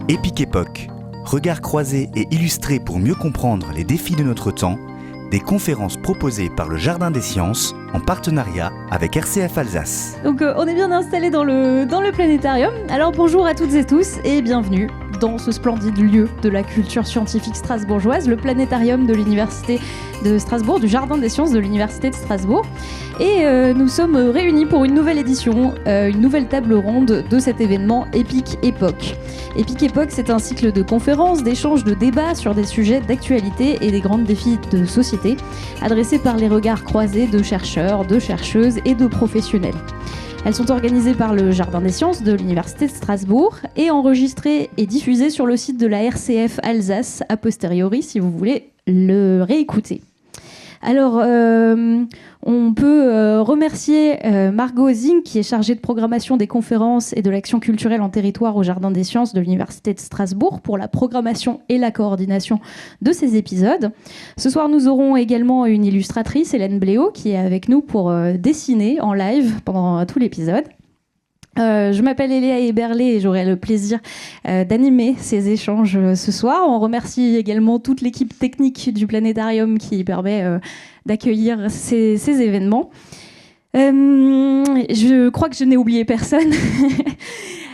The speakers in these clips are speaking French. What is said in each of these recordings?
Épique Époque, regard croisé et illustré pour mieux comprendre les défis de notre temps, des conférences proposées par le Jardin des Sciences en partenariat avec RCF Alsace. Donc on est bien installé dans le planétarium. Alors bonjour à toutes et tous et bienvenue dans ce splendide lieu de la culture scientifique strasbourgeoise, le planétarium de l'Université de Strasbourg, du Jardin des Sciences de l'Université de Strasbourg. Et nous sommes réunis pour une nouvelle édition, une nouvelle table ronde de cet événement Épique Époque. Épique Époque, c'est un cycle de conférences, d'échanges, de débats sur des sujets d'actualité et des grands défis de société, adressés par les regards croisés de chercheurs, de chercheuses et de professionnels. Elles sont organisées par le Jardin des Sciences de l'Université de Strasbourg et enregistrées et diffusées sur le site de la RCF Alsace a posteriori si vous voulez le réécouter. Alors, on peut remercier Margot Zing, qui est chargée de programmation des conférences et de l'action culturelle en territoire au Jardin des Sciences de l'Université de Strasbourg, pour la programmation et la coordination de ces épisodes. Ce soir, nous aurons également une illustratrice, Hélène Bléau, qui est avec nous pour dessiner en live pendant tout l'épisode. Je m'appelle Eléa Eberlé et j'aurai le plaisir d'animer ces échanges ce soir. On remercie également toute l'équipe technique du planétarium qui permet d'accueillir ces événements. Je crois que je n'ai oublié personne.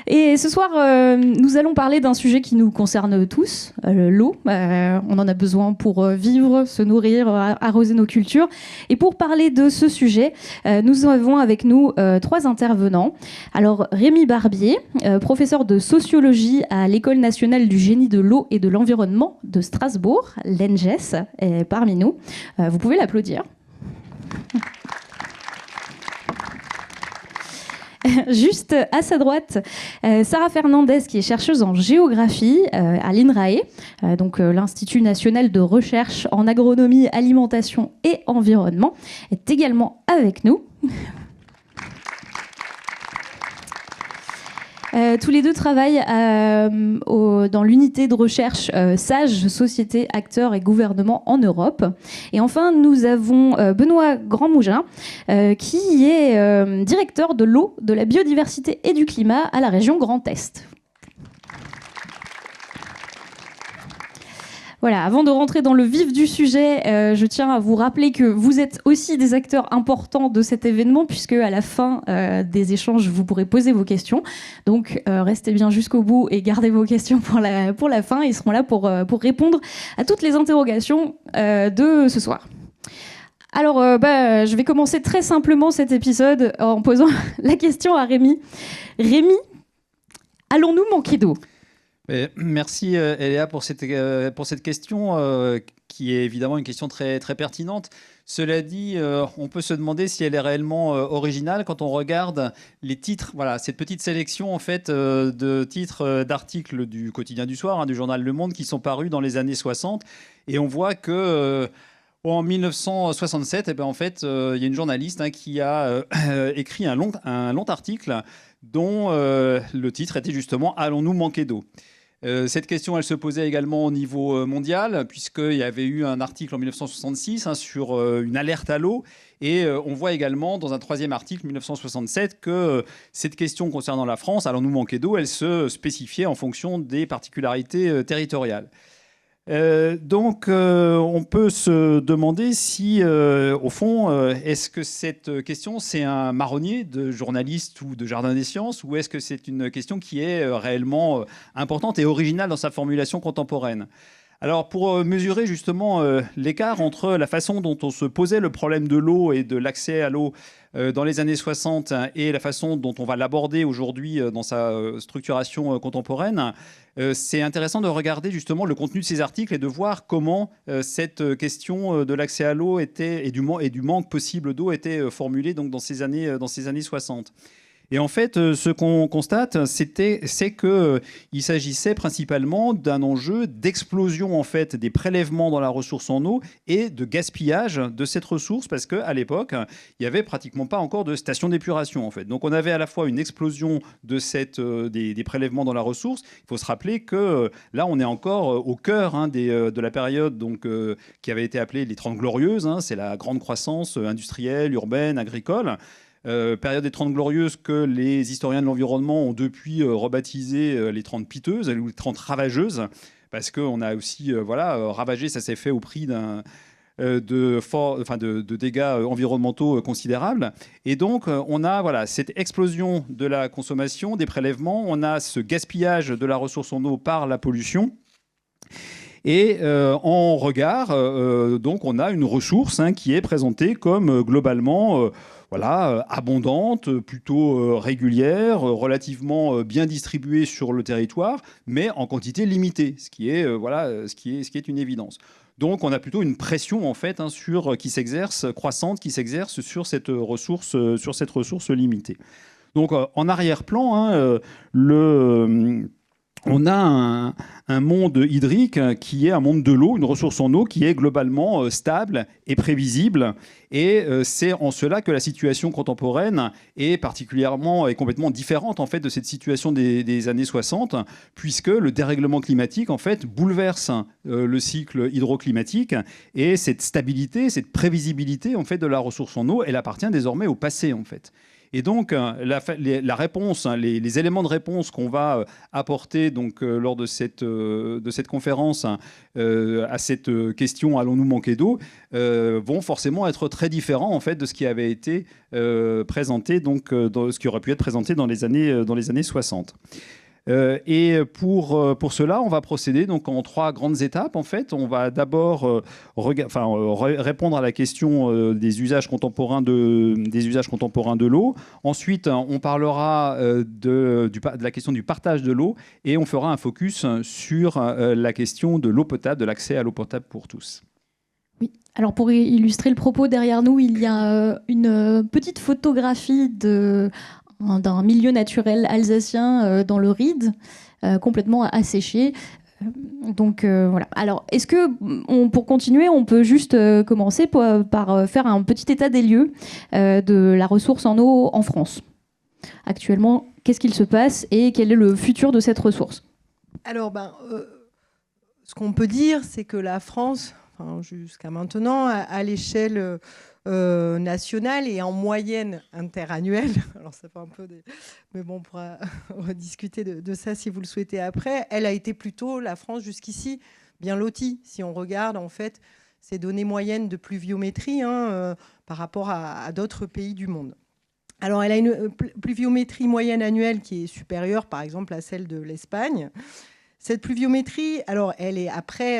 Et ce soir, nous allons parler d'un sujet qui nous concerne tous, l'eau. On en a besoin pour vivre, se nourrir, arroser nos cultures. Et pour parler de ce sujet, nous avons avec nous trois intervenants. Alors, Rémi Barbier, professeur de sociologie à l'École nationale du génie de l'eau et de l'environnement de Strasbourg, l'ENGES, est parmi nous. Vous pouvez l'applaudir. Juste à sa droite, Sarah Fernandez, qui est chercheuse en géographie à l'INRAE, donc l'Institut national de recherche en agronomie, alimentation et environnement, est également avec nous. Tous les deux travaillent dans l'unité de recherche SAGE, Société, Acteurs et Gouvernement en Europe. Et enfin, nous avons Benoît Grandmougin, qui est directeur de l'eau, de la biodiversité et du climat à la région Grand Est. Voilà, avant de rentrer dans le vif du sujet, je tiens à vous rappeler que vous êtes aussi des acteurs importants de cet événement, puisque à la fin des échanges, vous pourrez poser vos questions. Donc, restez bien jusqu'au bout et gardez vos questions pour la fin. Ils seront là pour répondre à toutes les interrogations de ce soir. Alors, je vais commencer très simplement cet épisode en posant la question à Rémi. Rémi, allons-nous manquer d'eau ? Merci Eléa pour cette question qui est évidemment une question très, très pertinente. Cela dit, on peut se demander si elle est réellement originale quand on regarde les titres. Voilà, cette petite sélection en fait de titres d'articles du quotidien du soir, du journal Le Monde, qui sont parus dans les années 60. Et on voit que en 1967, il y a une journaliste qui a écrit un long article dont le titre était justement « Allons-nous manquer d'eau ?» Cette question, elle se posait également au niveau mondial, puisqu'il y avait eu un article en 1966 sur une alerte à l'eau. Et on voit également dans un troisième article, 1967, que cette question concernant la France, allons-nous manquer d'eau, elle se spécifiait en fonction des particularités territoriales. Donc, on peut se demander si, au fond, est-ce que cette question, c'est un marronnier de journalistes ou de Jardin des Sciences, ou est-ce que c'est une question qui est réellement importante et originale dans sa formulation contemporaine ? Alors, pour mesurer justement l'écart entre la façon dont on se posait le problème de l'eau et de l'accès à l'eau dans les années 60 et la façon dont on va l'aborder aujourd'hui dans sa structuration contemporaine, c'est intéressant de regarder justement le contenu de ces articles et de voir comment cette question de l'accès à l'eau et du manque possible d'eau était formulée donc, dans ces années 60. Et en fait, ce qu'on constate, c'est qu'il s'agissait principalement d'un enjeu d'explosion en fait, des prélèvements dans la ressource en eau et de gaspillage de cette ressource, parce qu'à l'époque, il n'y avait pratiquement pas encore de station d'épuration. En fait. Donc on avait à la fois une explosion de des prélèvements dans la ressource. Il faut se rappeler que là, on est encore au cœur de la période donc, qui avait été appelée les 30 Glorieuses. C'est la grande croissance industrielle, urbaine, agricole. Période des 30 glorieuses que les historiens de l'environnement ont depuis rebaptisé les 30 piteuses ou les 30 ravageuses, parce qu'on a aussi ravagé, ça s'est fait au prix de dégâts environnementaux considérables. Et donc, on a cette explosion de la consommation, des prélèvements, on a ce gaspillage de la ressource en eau par la pollution. Et en regard, donc, on a une ressource qui est présentée comme globalement abondante, plutôt régulière, relativement bien distribuée sur le territoire, mais en quantité limitée, ce qui est une évidence. Donc, on a plutôt une pression en fait qui s'exerce sur cette ressource limitée. Donc, en arrière-plan, on a un monde hydrique qui est un monde de l'eau, une ressource en eau qui est globalement stable et prévisible. Et c'est en cela que la situation contemporaine est complètement différente en fait, de cette situation des années 60, puisque le dérèglement climatique en fait, bouleverse le cycle hydroclimatique. Et cette stabilité, cette prévisibilité en fait, de la ressource en eau, elle appartient désormais au passé en fait. Et donc, la réponse, les éléments de réponse qu'on va apporter donc, lors de cette conférence à cette question « Allons-nous manquer d'eau ?» vont forcément être très différents en fait, de ce qui avait été présenté, donc, ce qui aurait pu être présenté dans les années 60. Et pour cela, on va procéder donc en 3 grandes étapes. En fait, on va d'abord répondre à la question des usages contemporains de l'eau. Ensuite, on parlera de la question du partage de l'eau et on fera un focus sur la question de l'eau potable, de l'accès à l'eau potable pour tous. Oui. Alors pour illustrer le propos, derrière nous, il y a une petite photographie d'un milieu naturel alsacien dans le Ride, complètement asséché. Donc voilà. Alors, est-ce que, pour continuer, on peut juste commencer par faire un petit état des lieux de la ressource en eau en France ? Actuellement, qu'est-ce qu'il se passe et quel est le futur de cette ressource ? Alors, ce qu'on peut dire, c'est que la France, jusqu'à maintenant, à l'échelle nationale et en moyenne interannuelle. Alors ça fait un peu mais bon, on pourra rediscuter de ça si vous le souhaitez après. Elle a été plutôt, la France jusqu'ici, bien lotie. Si on regarde en fait ces données moyennes de pluviométrie par rapport à d'autres pays du monde. Alors elle a une pluviométrie moyenne annuelle qui est supérieure par exemple à celle de l'Espagne. Cette pluviométrie, alors elle est après,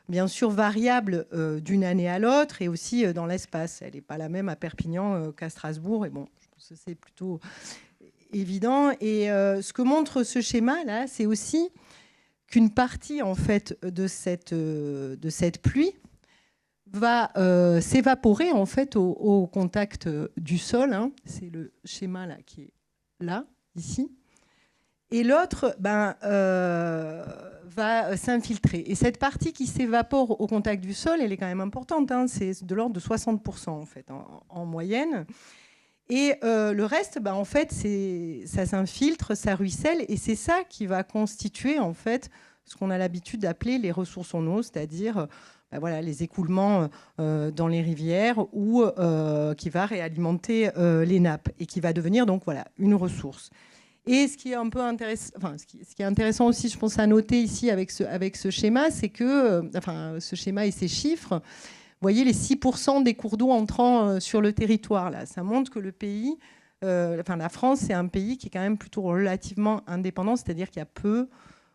bien sûr, variable d'une année à l'autre et aussi dans l'espace. Elle n'est pas la même à Perpignan qu'à Strasbourg. Et bon, je pense que c'est plutôt évident. Et ce que montre ce schéma-là, c'est aussi qu'une partie, en fait, de cette pluie va s'évaporer, en fait, au contact du sol. C'est le schéma là, qui est là, ici. Et l'autre va s'infiltrer. Et cette partie qui s'évapore au contact du sol, elle est quand même importante. C'est de l'ordre de 60% en fait, en moyenne. Et le reste, en fait, ça s'infiltre, ça ruisselle. Et c'est ça qui va constituer en fait ce qu'on a l'habitude d'appeler les ressources en eau, c'est-à-dire les écoulements dans les rivières ou qui va réalimenter les nappes et qui va devenir donc une ressource. Et ce qui est un peu intéressant, ce qui est intéressant aussi, je pense à noter ici avec ce schéma, c'est que, ce schéma et ces chiffres, vous voyez les 6% des cours d'eau entrant sur le territoire là, ça montre que le pays, la France, c'est un pays qui est quand même plutôt relativement indépendant, c'est-à-dire qu'il y a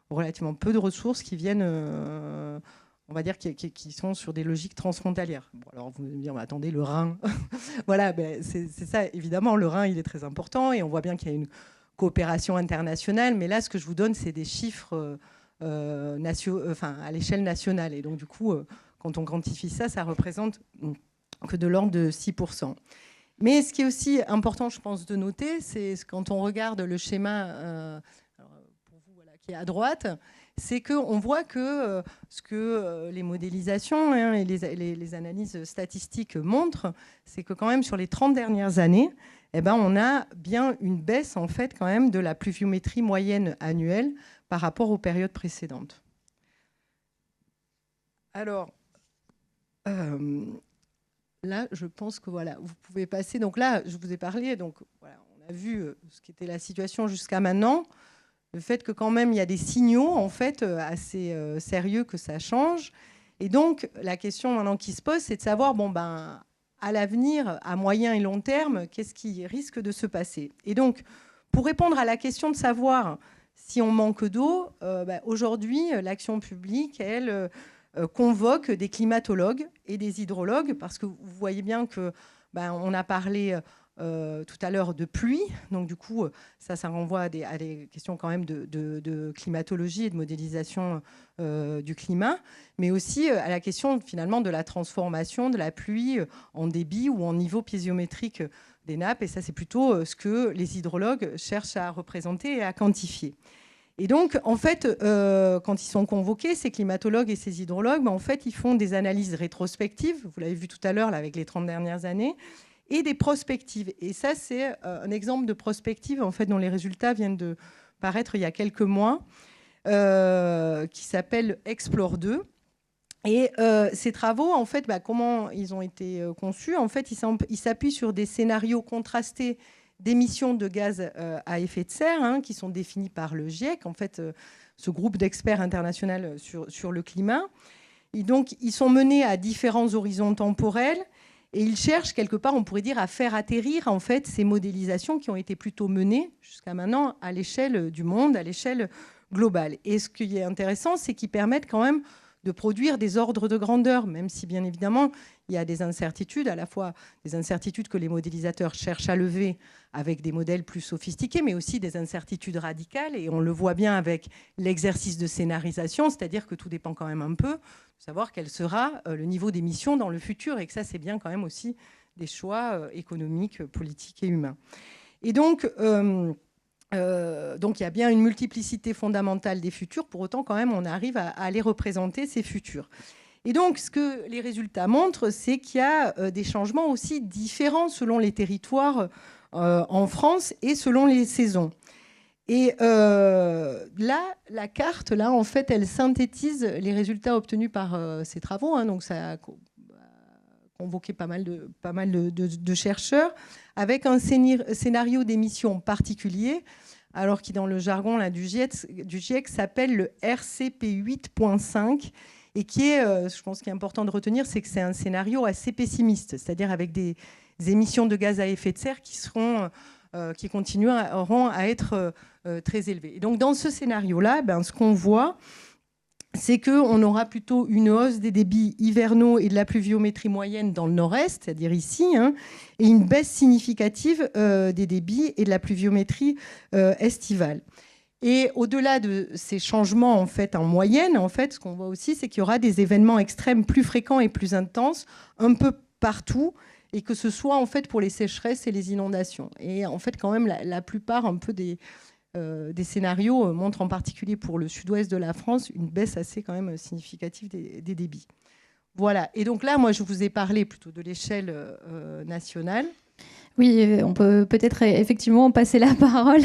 relativement peu de ressources qui viennent, on va dire, qui sont sur des logiques transfrontalières. Bon, alors vous allez me dire, attendez, le Rhin, c'est ça, évidemment, le Rhin, il est très important et on voit bien qu'il y a une coopération internationale, mais là, ce que je vous donne, c'est des chiffres à l'échelle nationale. Et donc, du coup, quand on quantifie ça, ça représente que de l'ordre de 6%. Mais ce qui est aussi important, je pense, de noter, c'est quand on regarde le schéma pour vous, qui est à droite, c'est qu'on voit que ce que les modélisations et les analyses statistiques montrent, c'est que quand même, sur les 30 dernières années, on a bien une baisse en fait quand même de la pluviométrie moyenne annuelle par rapport aux périodes précédentes. Alors, là, je pense que voilà, vous pouvez passer. Donc là, je vous ai parlé. Donc voilà, on a vu ce qu'était la situation jusqu'à maintenant. Le fait que quand même il y a des signaux en fait assez sérieux que ça change. Et donc la question maintenant qui se pose, c'est de savoir à l'avenir, à moyen et long terme, qu'est-ce qui risque de se passer. Et donc pour répondre à la question de savoir si on manque d'eau, aujourd'hui l'action publique, elle convoque des climatologues et des hydrologues, parce que vous voyez bien que on a parlé tout à l'heure de pluie, donc du coup ça renvoie à des questions quand même de climatologie et de modélisation du climat, mais aussi à la question finalement de la transformation de la pluie en débit ou en niveau piézométrique des nappes, et ça c'est plutôt ce que les hydrologues cherchent à représenter et à quantifier. Et donc, en fait, quand ils sont convoqués, ces climatologues et ces hydrologues, en fait, ils font des analyses rétrospectives, vous l'avez vu tout à l'heure là, avec les 30 dernières années, et des prospectives. Et ça, c'est un exemple de prospective, en fait, dont les résultats viennent de paraître il y a quelques mois, qui s'appelle Explore 2. Et ces travaux, en fait, comment ils ont été conçus? En fait, ils s'appuient sur des scénarios contrastés d'émissions de gaz à effet de serre, qui sont définies par le GIEC, en fait, ce groupe d'experts international sur le climat. Et donc, ils sont menés à différents horizons temporels et ils cherchent, quelque part, on pourrait dire, à faire atterrir en fait, ces modélisations qui ont été plutôt menées jusqu'à maintenant à l'échelle du monde, à l'échelle globale. Et ce qui est intéressant, c'est qu'ils permettent quand même de produire des ordres de grandeur, même si bien évidemment il y a des incertitudes, à la fois des incertitudes que les modélisateurs cherchent à lever avec des modèles plus sophistiqués, mais aussi des incertitudes radicales, et on le voit bien avec l'exercice de scénarisation, c'est-à-dire que tout dépend quand même un peu de savoir quel sera le niveau d'émission dans le futur, et que ça c'est bien quand même aussi des choix économiques, politiques et humains. Et donc il y a bien une multiplicité fondamentale des futurs, pour autant quand même on arrive à les représenter, ces futurs. Et donc ce que les résultats montrent, c'est qu'il y a des changements aussi différents selon les territoires en France et selon les saisons. Et là, la carte, là, en fait, elle synthétise les résultats obtenus par ces travaux, donc ça a convoqué pas mal de chercheurs, avec un scénario d'émission particulier, alors qui dans le jargon là, du GIEC s'appelle le RCP8.5, et qui est, je pense qu'il est important de retenir, c'est que c'est un scénario assez pessimiste, c'est-à-dire avec des émissions de gaz à effet de serre qui continueront à être très élevées. Et donc dans ce scénario-là, ce qu'on voit, c'est qu'on aura plutôt une hausse des débits hivernaux et de la pluviométrie moyenne dans le nord-est, c'est-à-dire ici, et une baisse significative des débits et de la pluviométrie estivale. Et au-delà de ces changements en fait, en moyenne, en fait, ce qu'on voit aussi, c'est qu'il y aura des événements extrêmes plus fréquents et plus intenses un peu partout, et que ce soit en fait, pour les sécheresses et les inondations. Et en fait, quand même, la plupart un peu des scénarios montrent en particulier pour le sud-ouest de la France une baisse assez quand même significative des débits. Voilà. Et donc là, moi, je vous ai parlé plutôt de l'échelle nationale. Oui, on peut peut-être effectivement passer la parole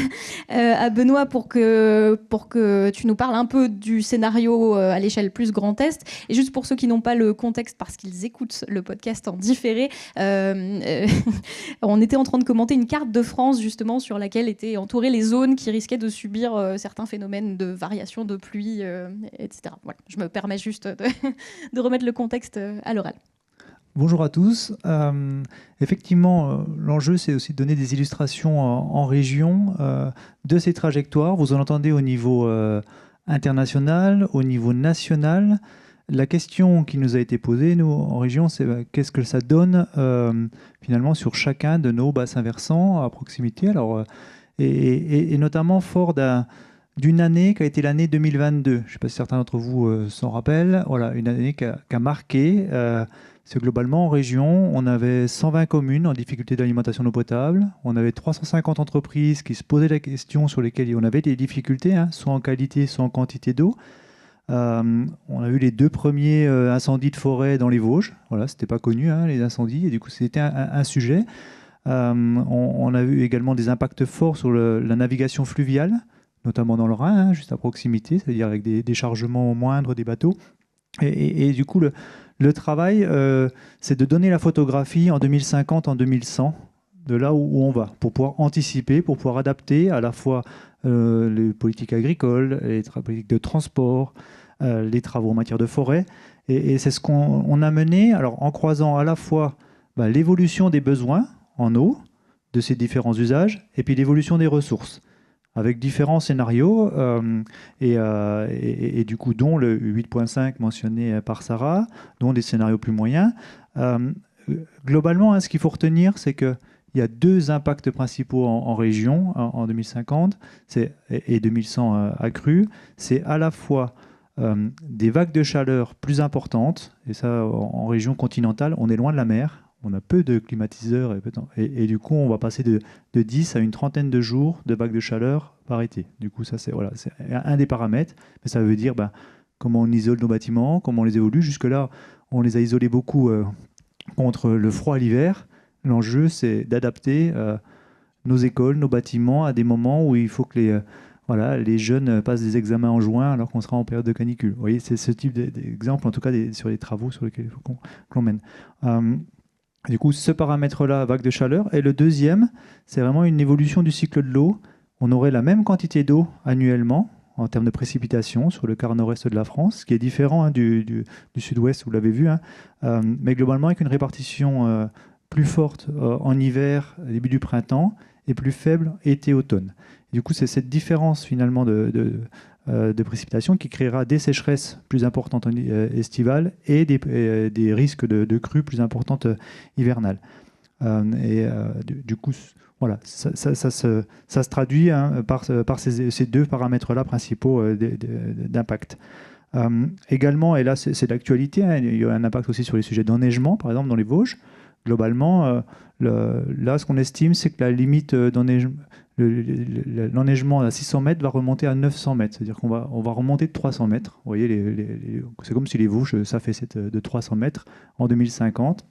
à Benoît pour que tu nous parles un peu du scénario à l'échelle plus Grand Est. Et juste pour ceux qui n'ont pas le contexte parce qu'ils écoutent le podcast en différé, on était en train de commenter une carte de France justement sur laquelle étaient entourées les zones qui risquaient de subir certains phénomènes de variation de pluie, etc. Voilà. Je me permets juste de remettre le contexte à l'oral. Bonjour à tous. Effectivement, l'enjeu, c'est aussi de donner des illustrations en région de ces trajectoires. Vous en entendez au niveau international, au niveau national. La question qui nous a été posée, nous, en région, c'est qu'est-ce que ça donne finalement sur chacun de nos bassins versants à proximité. Alors, et notamment fort d'une année qui a été l'année 2022. Je ne sais pas si certains d'entre vous s'en rappellent. Voilà, une année qui a marqué... C'est globalement en région, on avait 120 communes en difficulté d'alimentation d'eau potable, on avait 350 entreprises qui se posaient la question sur lesquelles on avait des difficultés, soit en qualité, soit en quantité d'eau. On a eu les 2 premiers incendies de forêt dans les Vosges. Voilà, c'était pas connu, les incendies, et du coup c'était un sujet. On a eu également des impacts forts sur la navigation fluviale, notamment dans le Rhin, juste à proximité, c'est-à-dire avec des déchargements moindres des bateaux. Et du coup, Le travail, c'est de donner la photographie en 2050, en 2100, de là où on va, pour pouvoir anticiper, pour pouvoir adapter à la fois les politiques agricoles, les politiques de transport, les travaux en matière de forêt. Et c'est ce qu'on a mené, alors, en croisant à la fois l'évolution des besoins en eau, de ces différents usages, et puis l'évolution des ressources, avec différents scénarios, et du coup, dont le 8.5 mentionné par Sarah, dont des scénarios plus moyens. Globalement, ce qu'il faut retenir, c'est qu'il y a 2 impacts principaux en région en 2050 et 2100 accrus. C'est à la fois des vagues de chaleur plus importantes, et ça, en région continentale, on est loin de la mer. On a peu de climatiseurs et du coup, on va passer de 10 à une trentaine de jours de vagues de chaleur par été. Du coup, ça, c'est un des paramètres. Mais ça veut dire comment on isole nos bâtiments, comment on les évolue. Jusque-là, on les a isolés beaucoup contre le froid l'hiver. L'enjeu, c'est d'adapter nos écoles, nos bâtiments à des moments où il faut que les jeunes passent des examens en juin alors qu'on sera en période de canicule. Vous voyez, c'est ce type d'exemple, en tout cas, sur les travaux sur lesquels il faut qu'on mène. Du coup, ce paramètre-là, vague de chaleur. Et le deuxième, c'est vraiment une évolution du cycle de l'eau. On aurait la même quantité d'eau annuellement en termes de précipitations sur le quart nord-est de la France, ce qui est différent du sud-ouest, vous l'avez vu, mais globalement avec une répartition plus forte en hiver, début du printemps, et plus faible été-automne. Du coup, c'est cette différence finalement de précipitations qui créera des sécheresses plus importantes estivales et des risques de crues plus importantes hivernales. Du coup, voilà, ça se traduit par ces 2 paramètres-là principaux d'impact. Également, et là c'est l'actualité, il y a un impact aussi sur les sujets d'enneigement, par exemple dans les Vosges. Globalement, là ce qu'on estime, c'est que la limite d'enneigement, l'enneigement à 600 mètres va remonter à 900 mètres. C'est-à-dire qu'on va remonter de 300 mètres. Vous voyez, c'est comme si les Vosges s'affaissaient de 300 mètres en 2050.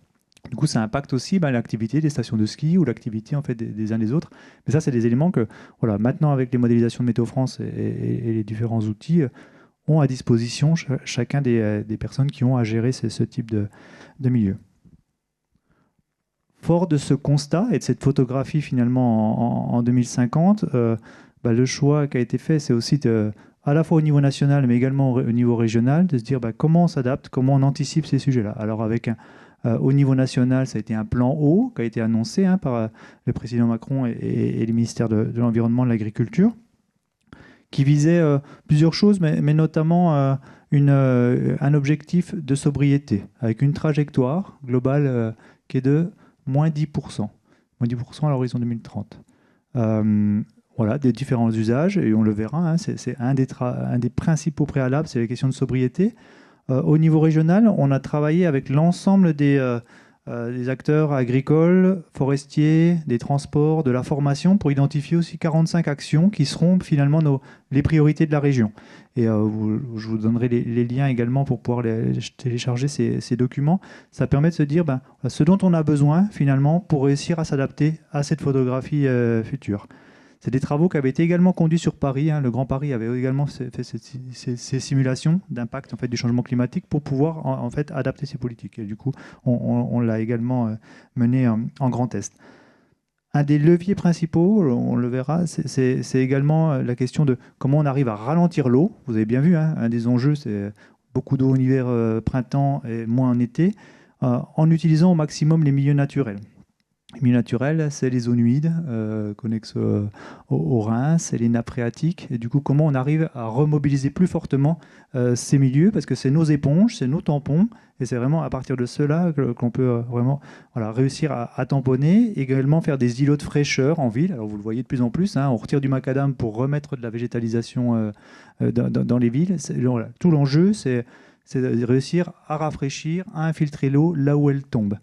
Du coup, ça impacte aussi l'activité des stations de ski ou l'activité en fait, des uns des autres. Mais ça, c'est des éléments que, voilà, maintenant, avec les modélisations de Météo France et les différents outils, ont à disposition chacun des personnes qui ont à gérer ce type de milieu. Fort de ce constat et de cette photographie finalement en 2050, le choix qui a été fait, c'est aussi à la fois au niveau national, mais également au niveau régional, de se dire comment on s'adapte, comment on anticipe ces sujets-là. Alors avec au niveau national, ça a été un plan eau qui a été annoncé par le président Macron et les ministères de l'Environnement et de l'Agriculture, qui visait plusieurs choses, mais notamment un objectif de sobriété, avec une trajectoire globale qui est de moins 10%. Moins 10% à l'horizon 2030. Voilà, des différents usages, et on le verra, c'est un des principaux préalables, c'est la question de sobriété. Au niveau régional, on a travaillé avec l'ensemble des acteurs agricoles, forestiers, des transports, de la formation, pour identifier aussi 45 actions qui seront finalement les priorités de la région. Et je vous donnerai les liens également pour pouvoir télécharger ces documents. Ça permet de se dire ce dont on a besoin finalement pour réussir à s'adapter à cette photographie future. C'est des travaux qui avaient été également conduits sur Paris. Le Grand Paris avait également fait ces simulations d'impact en fait, du changement climatique pour pouvoir en fait, adapter ces politiques. Et du coup, on l'a également mené en Grand Est. Un des leviers principaux, on le verra, c'est également la question de comment on arrive à ralentir l'eau. Vous avez bien vu, un des enjeux, c'est beaucoup d'eau en hiver, printemps et moins en été, en utilisant au maximum les milieux naturels. Les milieux naturels, c'est les zones humides connexes au Rhin, c'est les nappes phréatiques. Et du coup, comment on arrive à remobiliser plus fortement ces milieux, parce que c'est nos éponges, c'est nos tampons, et c'est vraiment à partir de cela qu'on peut vraiment réussir à tamponner, également faire des îlots de fraîcheur en ville. Alors vous le voyez de plus en plus, on retire du macadam pour remettre de la végétalisation dans les villes. Tout l'enjeu, c'est de réussir à rafraîchir, à infiltrer l'eau là où elle tombe.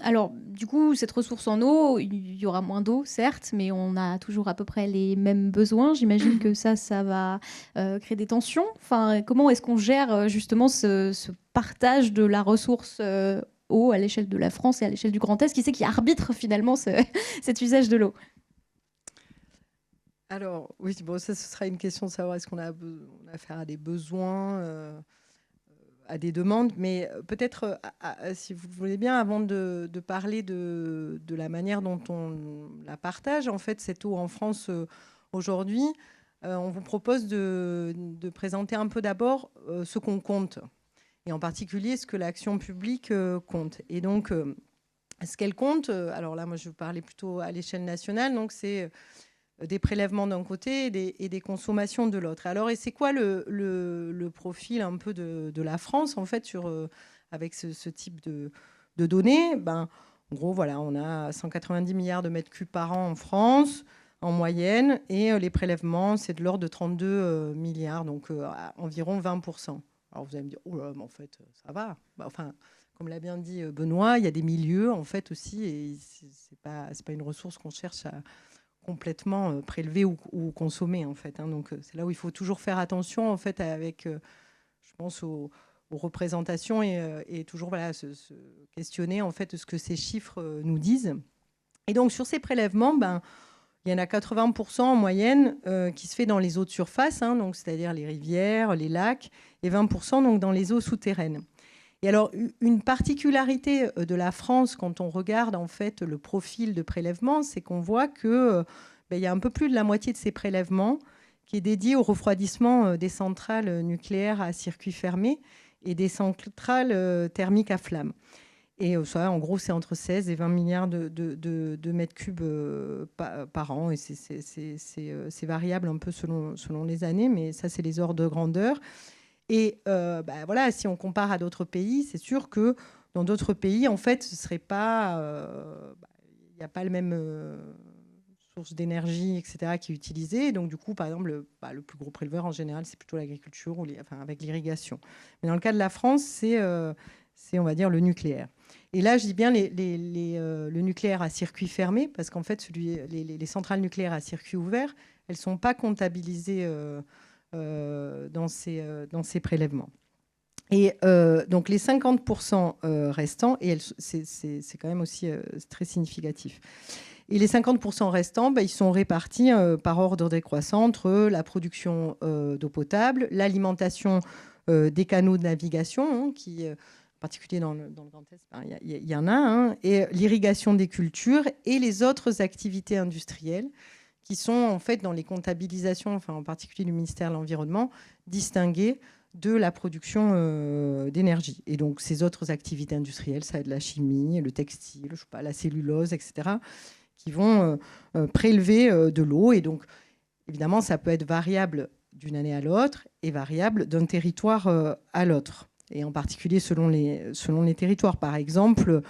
Alors, du coup, cette ressource en eau, il y aura moins d'eau, certes, mais on a toujours à peu près les mêmes besoins. J'imagine que ça va créer des tensions. Enfin, comment est-ce qu'on gère justement ce partage de la ressource eau à l'échelle de la France et à l'échelle du Grand Est? Qui c'est qui arbitre finalement cet usage de l'eau? Alors, oui, bon, ça, ce sera une question de savoir est-ce qu'on a affaire à des besoins, à des demandes. Mais peut-être, si vous voulez bien, avant de parler de la manière dont on la partage, en fait, cette eau en France aujourd'hui, on vous propose de présenter un peu d'abord ce qu'on compte, et en particulier ce que l'action publique compte. Et donc, ce qu'elle compte, alors là, moi, je vais parler plutôt à l'échelle nationale, donc c'est des prélèvements d'un côté et des consommations de l'autre. Alors, et c'est quoi le profil un peu de la France, en fait, avec ce type de données? En gros, voilà, on a 190 milliards de mètres cubes par an en France, en moyenne, et les prélèvements, c'est de l'ordre de 32 milliards, donc environ 20%. Alors, vous allez me dire, oh là, mais en fait, ça va. Enfin, comme l'a bien dit Benoît, il y a des milieux, en fait, aussi, et c'est pas une ressource qu'on cherche à complètement prélever ou consommer, en fait. Donc, c'est là où il faut toujours faire attention, en fait, avec, je pense, aux représentations et toujours voilà, se questionner, en fait, ce que ces chiffres nous disent. Et donc, sur ces prélèvements, il y en a 80% en moyenne qui se fait dans les eaux de surface, donc c'est-à-dire les rivières, les lacs, et 20% donc dans les eaux souterraines. Et alors, une particularité de la France, quand on regarde en fait le profil de prélèvement, c'est qu'on voit que y a un peu plus de la moitié de ces prélèvements qui est dédié au refroidissement des centrales nucléaires à circuit fermé et des centrales thermiques à flamme. Et ça, en gros, c'est entre 16 et 20 milliards de mètres cubes par an. Et c'est variable un peu selon les années, mais ça, c'est les ordres de grandeur. Et voilà, si on compare à d'autres pays, c'est sûr que dans d'autres pays, en fait, ce serait pas, il n'y a pas le même source d'énergie, etc., qui est utilisée. Donc, du coup, par exemple, le plus gros préleveur en général, c'est plutôt l'agriculture avec l'irrigation. Mais dans le cas de la France, c'est on va dire, le nucléaire. Et là, je dis bien le nucléaire à circuit fermé, parce qu'en fait, les centrales nucléaires à circuit ouvert, elles ne sont pas comptabilisées dans ces prélèvements. Et donc les 50% restants, et c'est quand même aussi très significatif. Et les 50% restants, ils sont répartis par ordre décroissant entre la production d'eau potable, l'alimentation des canaux de navigation, qui, en particulier dans le Grand Est, il y en a, et l'irrigation des cultures et les autres activités industrielles, qui sont en fait dans les comptabilisations, en particulier du ministère de l'Environnement, distinguées de la production d'énergie. Et donc ces autres activités industrielles, ça va être la chimie, le textile, la cellulose, etc., qui vont prélever de l'eau. Et donc évidemment, ça peut être variable d'une année à l'autre et variable d'un territoire à l'autre. Et en particulier selon les territoires. Par exemple,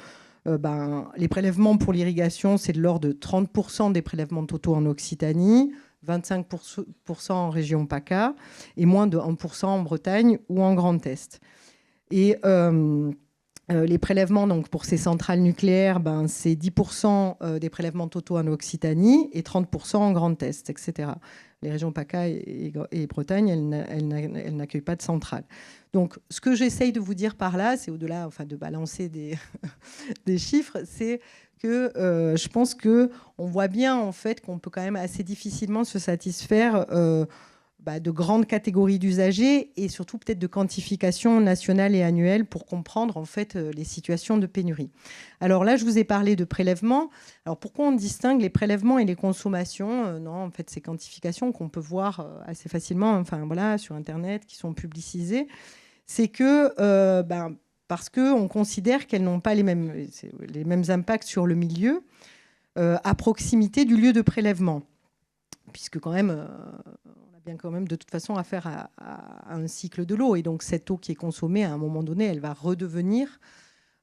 les prélèvements pour l'irrigation, c'est de l'ordre de 30% des prélèvements totaux en Occitanie, 25% en région PACA et moins de 1% en Bretagne ou en Grand Est. Et les prélèvements donc, pour ces centrales nucléaires, c'est 10% des prélèvements totaux en Occitanie et 30% en Grand Est, etc. Les régions PACA et Bretagne, elles n'accueillent pas de centrales. Donc, ce que j'essaye de vous dire par là, c'est au-delà de balancer des chiffres, c'est que je pense qu'on voit bien en fait, qu'on peut quand même assez difficilement se satisfaire de grandes catégories d'usagers et surtout peut-être de quantification nationale et annuelle pour comprendre en fait les situations de pénurie. Alors là, je vous ai parlé de prélèvements. Alors pourquoi on distingue les prélèvements et les consommations? Non, en fait, ces quantifications qu'on peut voir assez facilement, sur Internet, qui sont publicisées, c'est que parce qu'on considère qu'elles n'ont pas les mêmes impacts sur le milieu à proximité du lieu de prélèvement, puisque quand même quand même de toute façon affaire à un cycle de l'eau. Et donc, cette eau qui est consommée, à un moment donné, elle va redevenir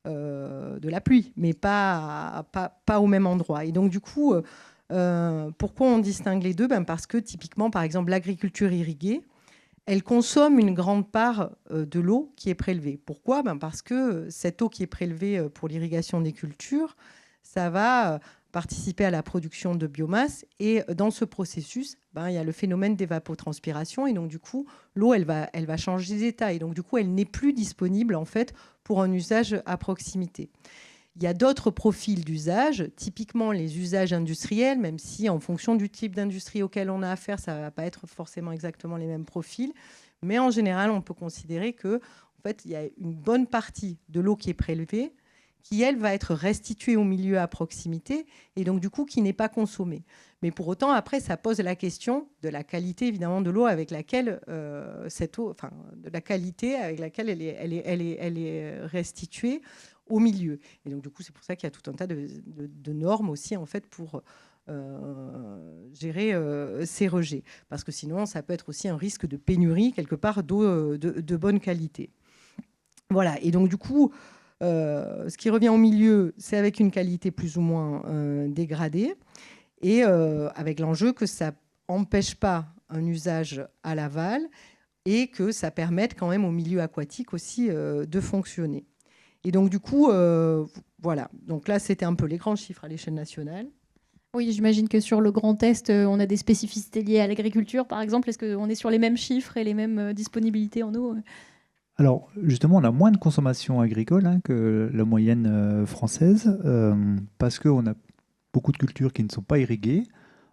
de la pluie, mais pas au même endroit. Et donc, du coup, pourquoi on distingue les deux? Parce que, typiquement, par exemple, l'agriculture irriguée, elle consomme une grande part de l'eau qui est prélevée. Pourquoi? Parce que cette eau qui est prélevée pour l'irrigation des cultures, ça va participer à la production de biomasse. Et dans ce processus, il y a le phénomène d'évapotranspiration. Et donc, du coup, l'eau, elle va changer d'état. Et donc, du coup, elle n'est plus disponible, en fait, pour un usage à proximité. Il y a d'autres profils d'usage, typiquement les usages industriels, même si en fonction du type d'industrie auquel on a affaire, ça ne va pas être forcément exactement les mêmes profils. Mais en général, on peut considérer que, en fait, il y a une bonne partie de l'eau qui est prélevée, qui, elle, va être restituée au milieu à proximité, et donc, du coup, qui n'est pas consommée. Mais pour autant, après, ça pose la question de la qualité, évidemment, de l'eau avec laquelle cette eau, enfin, de la qualité avec laquelle elle est restituée au milieu. Et donc, du coup, c'est pour ça qu'il y a tout un tas de normes aussi, en fait, pour gérer ces rejets. Parce que sinon, ça peut être aussi un risque de pénurie, quelque part, d'eau de bonne qualité. Voilà. Et donc, du coup, ce qui revient au milieu, c'est avec une qualité plus ou moins dégradée, et avec l'enjeu que ça n'empêche pas un usage à l'aval et que ça permette quand même au milieu aquatique aussi de fonctionner. Et donc, du coup, voilà. Donc là, c'était un peu les grands chiffres à l'échelle nationale. Oui, j'imagine que sur le Grand Est, on a des spécificités liées à l'agriculture, par exemple. Est-ce qu'on est sur les mêmes chiffres et les mêmes disponibilités en eau ? Alors, justement, on a moins de consommation agricole que la moyenne française, parce qu'on a beaucoup de cultures qui ne sont pas irriguées.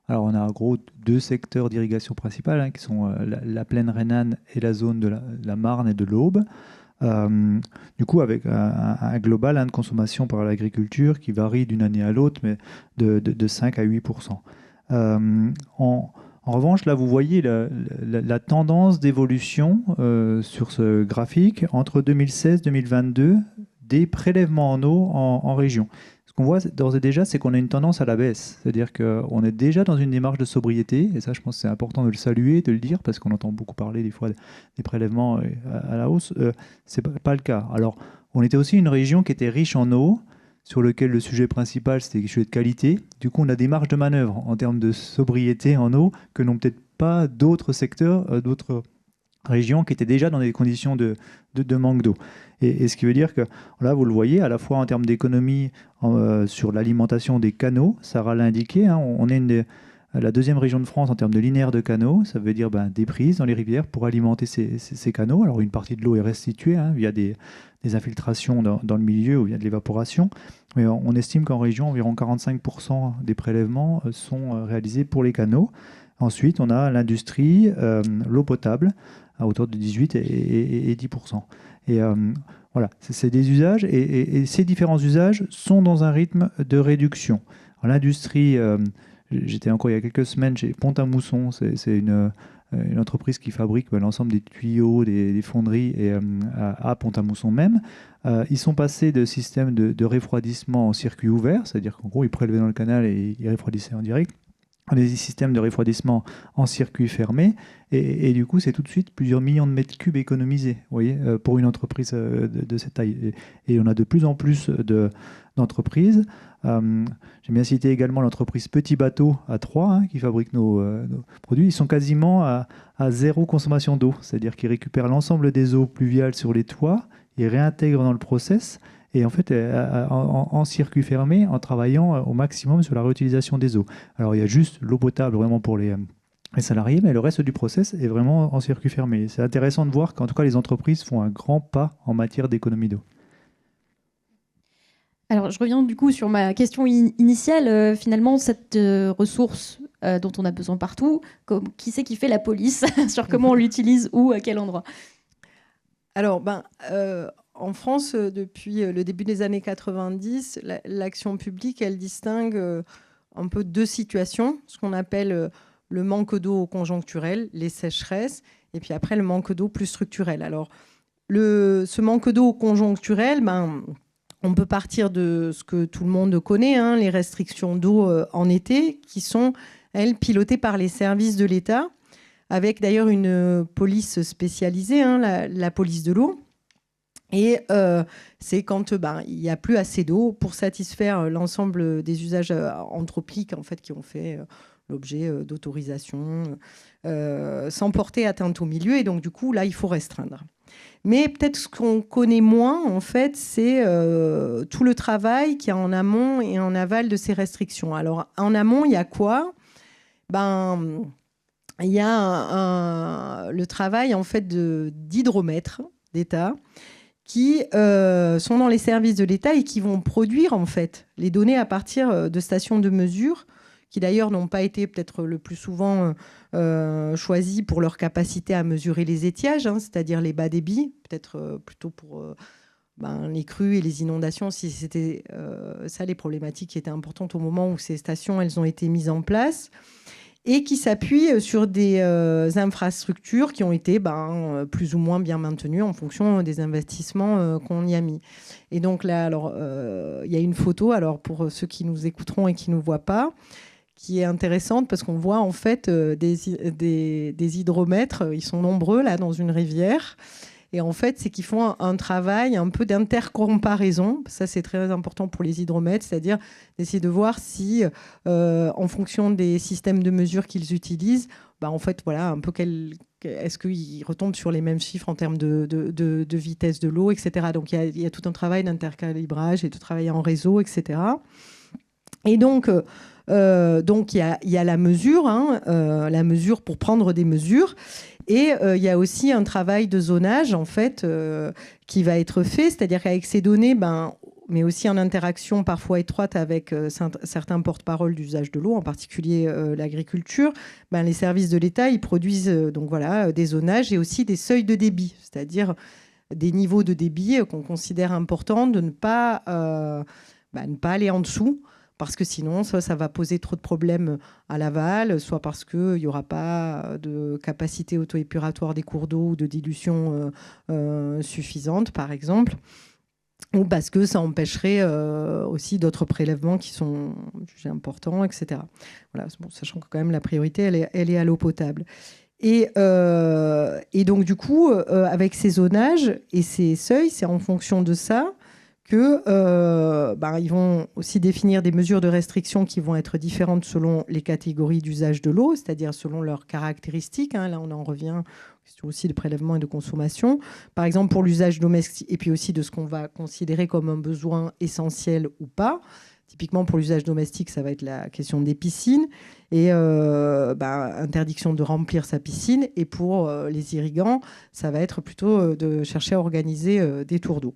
Alors, on a en gros 2 secteurs d'irrigation principales, qui sont la plaine rhénane et la zone de la Marne et de l'Aube. Du coup, avec un global de consommation par l'agriculture qui varie d'une année à l'autre, mais de 5 à 8%. En revanche, là, vous voyez la tendance d'évolution sur ce graphique entre 2016 et 2022 des prélèvements en eau en région. Ce qu'on voit d'ores et déjà, c'est qu'on a une tendance à la baisse. C'est-à-dire qu'on est déjà dans une démarche de sobriété, et ça, je pense que c'est important de le saluer, de le dire, parce qu'on entend beaucoup parler des fois des prélèvements à la hausse. Ce n'est pas le cas. Alors, on était aussi une région qui était riche en eau, sur lequel le sujet principal, c'était quelque chose de qualité. Du coup, on a des marges de manœuvre en termes de sobriété en eau que n'ont peut-être pas d'autres secteurs, d'autres régions qui étaient déjà dans des conditions de manque d'eau. Et ce qui veut dire que, là, vous le voyez, à la fois en termes d'économie sur l'alimentation des canaux, Sarah l'a indiqué, on est la 2e région de France en termes de linéaire de canaux, ça veut dire des prises dans les rivières pour alimenter ces canaux. Alors, une partie de l'eau est restituée via des infiltrations dans le milieu ou via de l'évaporation, mais on estime qu'en région, environ 45% des prélèvements sont réalisés pour les canaux. Ensuite, on a l'industrie, l'eau potable, à hauteur de 18 et 10%. Et voilà, c'est des usages, et ces différents usages sont dans un rythme de réduction. L'industrie, j'étais encore il y a quelques semaines chez Pont-à-Mousson, c'est une entreprise qui fabrique l'ensemble des tuyaux, des fonderies à Pont-à-Mousson même. Ils sont passés de systèmes de refroidissement en circuit ouvert, c'est-à-dire qu'en gros, ils prélevaient dans le canal et ils refroidissaient en direct, des systèmes de refroidissement en circuit fermé, et du coup c'est tout de suite plusieurs millions de mètres cubes économisés, vous voyez, pour une entreprise de cette taille, et on a de plus en plus d'entreprises. J'ai bien cité également l'entreprise Petit Bateau à Troyes, qui fabrique nos produits. Ils sont quasiment à zéro consommation d'eau, c'est-à-dire qu'ils récupèrent l'ensemble des eaux pluviales sur les toits, ils réintègrent dans le process, et en fait, en circuit fermé, en travaillant au maximum sur la réutilisation des eaux. Alors, il y a juste l'eau potable vraiment pour les salariés, mais le reste du process est vraiment en circuit fermé. C'est intéressant de voir qu'en tout cas, les entreprises font un grand pas en matière d'économie d'eau. Alors, je reviens du coup sur ma question initiale. Finalement, cette ressource dont on a besoin partout, qui c'est qui fait la police sur comment on l'utilise, où, à quel endroit ? Alors, en France, depuis le début des années 90, l'action publique, elle distingue un peu 2 situations, ce qu'on appelle le manque d'eau conjoncturel, les sécheresses, et puis après le manque d'eau plus structurel. Alors, ce manque d'eau conjoncturel, on peut partir de ce que tout le monde connaît, les restrictions d'eau en été, qui sont, elles, pilotées par les services de l'État, avec d'ailleurs une police spécialisée, la police de l'eau. Et c'est quand il n'y a plus assez d'eau pour satisfaire l'ensemble des usages anthropiques en fait, qui ont fait l'objet d'autorisation sans porter atteinte au milieu. Et donc, du coup, là, il faut restreindre. Mais peut-être ce qu'on connaît moins, en fait, c'est tout le travail qu'il y a en amont et en aval de ces restrictions. Alors, en amont, il y a quoi ? Il y a le travail en fait d'hydromètres d'État qui sont dans les services de l'État et qui vont produire en fait les données à partir de stations de mesure qui d'ailleurs n'ont pas été peut-être le plus souvent choisies pour leur capacité à mesurer les étiages, hein, c'est-à-dire les bas débits, peut-être plutôt pour les crues et les inondations, si c'était ça les problématiques qui étaient importantes au moment où ces stations elles ont été mises en place, et qui s'appuient sur des infrastructures qui ont été plus ou moins bien maintenues en fonction des investissements qu'on y a mis. Et donc là, alors, y a une photo, alors pour ceux qui nous écouteront et qui ne nous voient pas, qui est intéressante parce qu'on voit en fait des hydromètres, ils sont nombreux là dans une rivière. Et en fait, c'est qu'ils font un travail un peu d'intercomparaison. Ça, c'est très important pour les hydromètres, c'est-à-dire d'essayer de voir si, en fonction des systèmes de mesure qu'ils utilisent, en fait, voilà, un peu est-ce qu'ils retombent sur les mêmes chiffres en termes de vitesse de l'eau, etc. Donc, il y a tout un travail d'intercalibrage et de travail en réseau, etc. Et donc il y a la mesure, la mesure pour prendre des mesures. Et il y a aussi un travail de zonage en fait qui va être fait, c'est-à-dire qu'avec ces données, mais aussi en interaction parfois étroite avec certains porte-parole d'usage de l'eau, en particulier l'agriculture, les services de l'État ils produisent donc voilà des zonages et aussi des seuils de débit, c'est-à-dire des niveaux de débit qu'on considère importants de ne pas aller en dessous. Parce que sinon, soit ça va poser trop de problèmes à l'aval, soit parce qu'il n'y aura pas de capacité auto-épuratoire des cours d'eau ou de dilution suffisante, par exemple, ou parce que ça empêcherait aussi d'autres prélèvements qui sont jugés importants, etc. Voilà, bon, sachant que quand même la priorité, elle est à l'eau potable. Et donc, du coup, avec ces zonages et ces seuils, c'est en fonction de ça qu'ils vont aussi définir des mesures de restriction qui vont être différentes selon les catégories d'usage de l'eau, c'est-à-dire selon leurs caractéristiques. Là, on en revient aux questions aussi de prélèvement et de consommation. Par exemple, pour l'usage domestique, et puis aussi de ce qu'on va considérer comme un besoin essentiel ou pas. Typiquement, pour l'usage domestique, ça va être la question des piscines et interdiction de remplir sa piscine. Et pour les irrigants, ça va être plutôt de chercher à organiser des tours d'eau.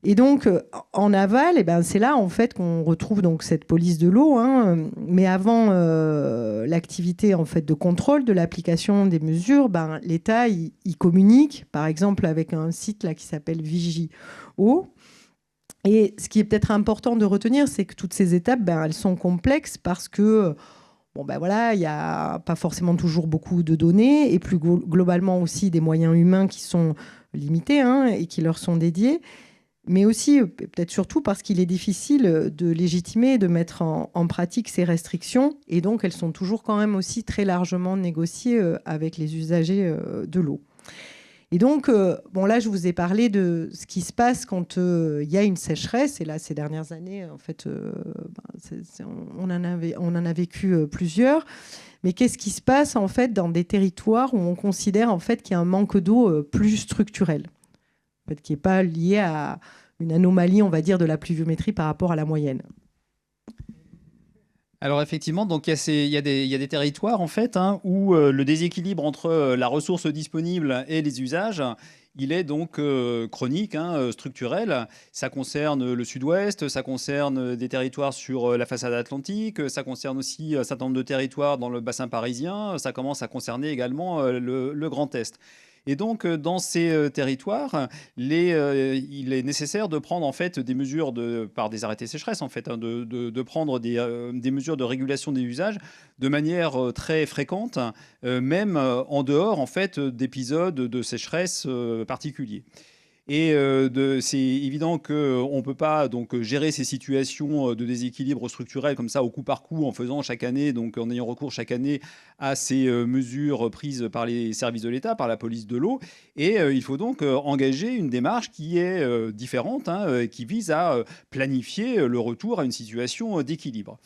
Et donc, en aval, c'est là en fait qu'on retrouve donc cette police de l'eau. Mais avant l'activité en fait de contrôle de l'application des mesures, l'État il communique, par exemple avec un site là qui s'appelle Vigio. Et ce qui est peut-être important de retenir, c'est que toutes ces étapes, elles sont complexes parce que il n'y a pas forcément toujours beaucoup de données et plus globalement aussi des moyens humains qui sont limités et qui leur sont dédiés. Mais aussi, peut-être surtout, parce qu'il est difficile de légitimer et de mettre en pratique ces restrictions. Et donc, elles sont toujours quand même aussi très largement négociées avec les usagers de l'eau. Et donc, là, je vous ai parlé de ce qui se passe quand il y a une sécheresse. Et là, ces dernières années, en fait, on en a vécu plusieurs. Mais qu'est-ce qui se passe, en fait, dans des territoires où on considère, en fait, qu'il y a un manque d'eau plus structurel ? En fait, qui n'est pas lié à une anomalie, on va dire, de la pluviométrie par rapport à la moyenne. Alors effectivement, donc il y a des territoires en fait où le déséquilibre entre la ressource disponible et les usages, il est donc chronique, structurel. Ça concerne le sud-ouest, ça concerne des territoires sur la façade atlantique, ça concerne aussi un certain nombre de territoires dans le bassin parisien, ça commence à concerner également le Grand Est. Et donc, dans ces territoires, il est nécessaire de prendre en fait des mesures par des arrêtés sécheresse, en fait, de prendre des mesures de régulation des usages de manière très fréquente, même en dehors en fait d'épisodes de sécheresse particuliers. Et c'est évident qu'on ne peut pas donc gérer ces situations de déséquilibre structurel comme ça au coup par coup en faisant chaque année, donc en ayant recours chaque année à ces mesures prises par les services de l'État, par la police de l'eau. Et il faut donc engager une démarche qui est différente, qui vise à planifier le retour à une situation d'équilibre.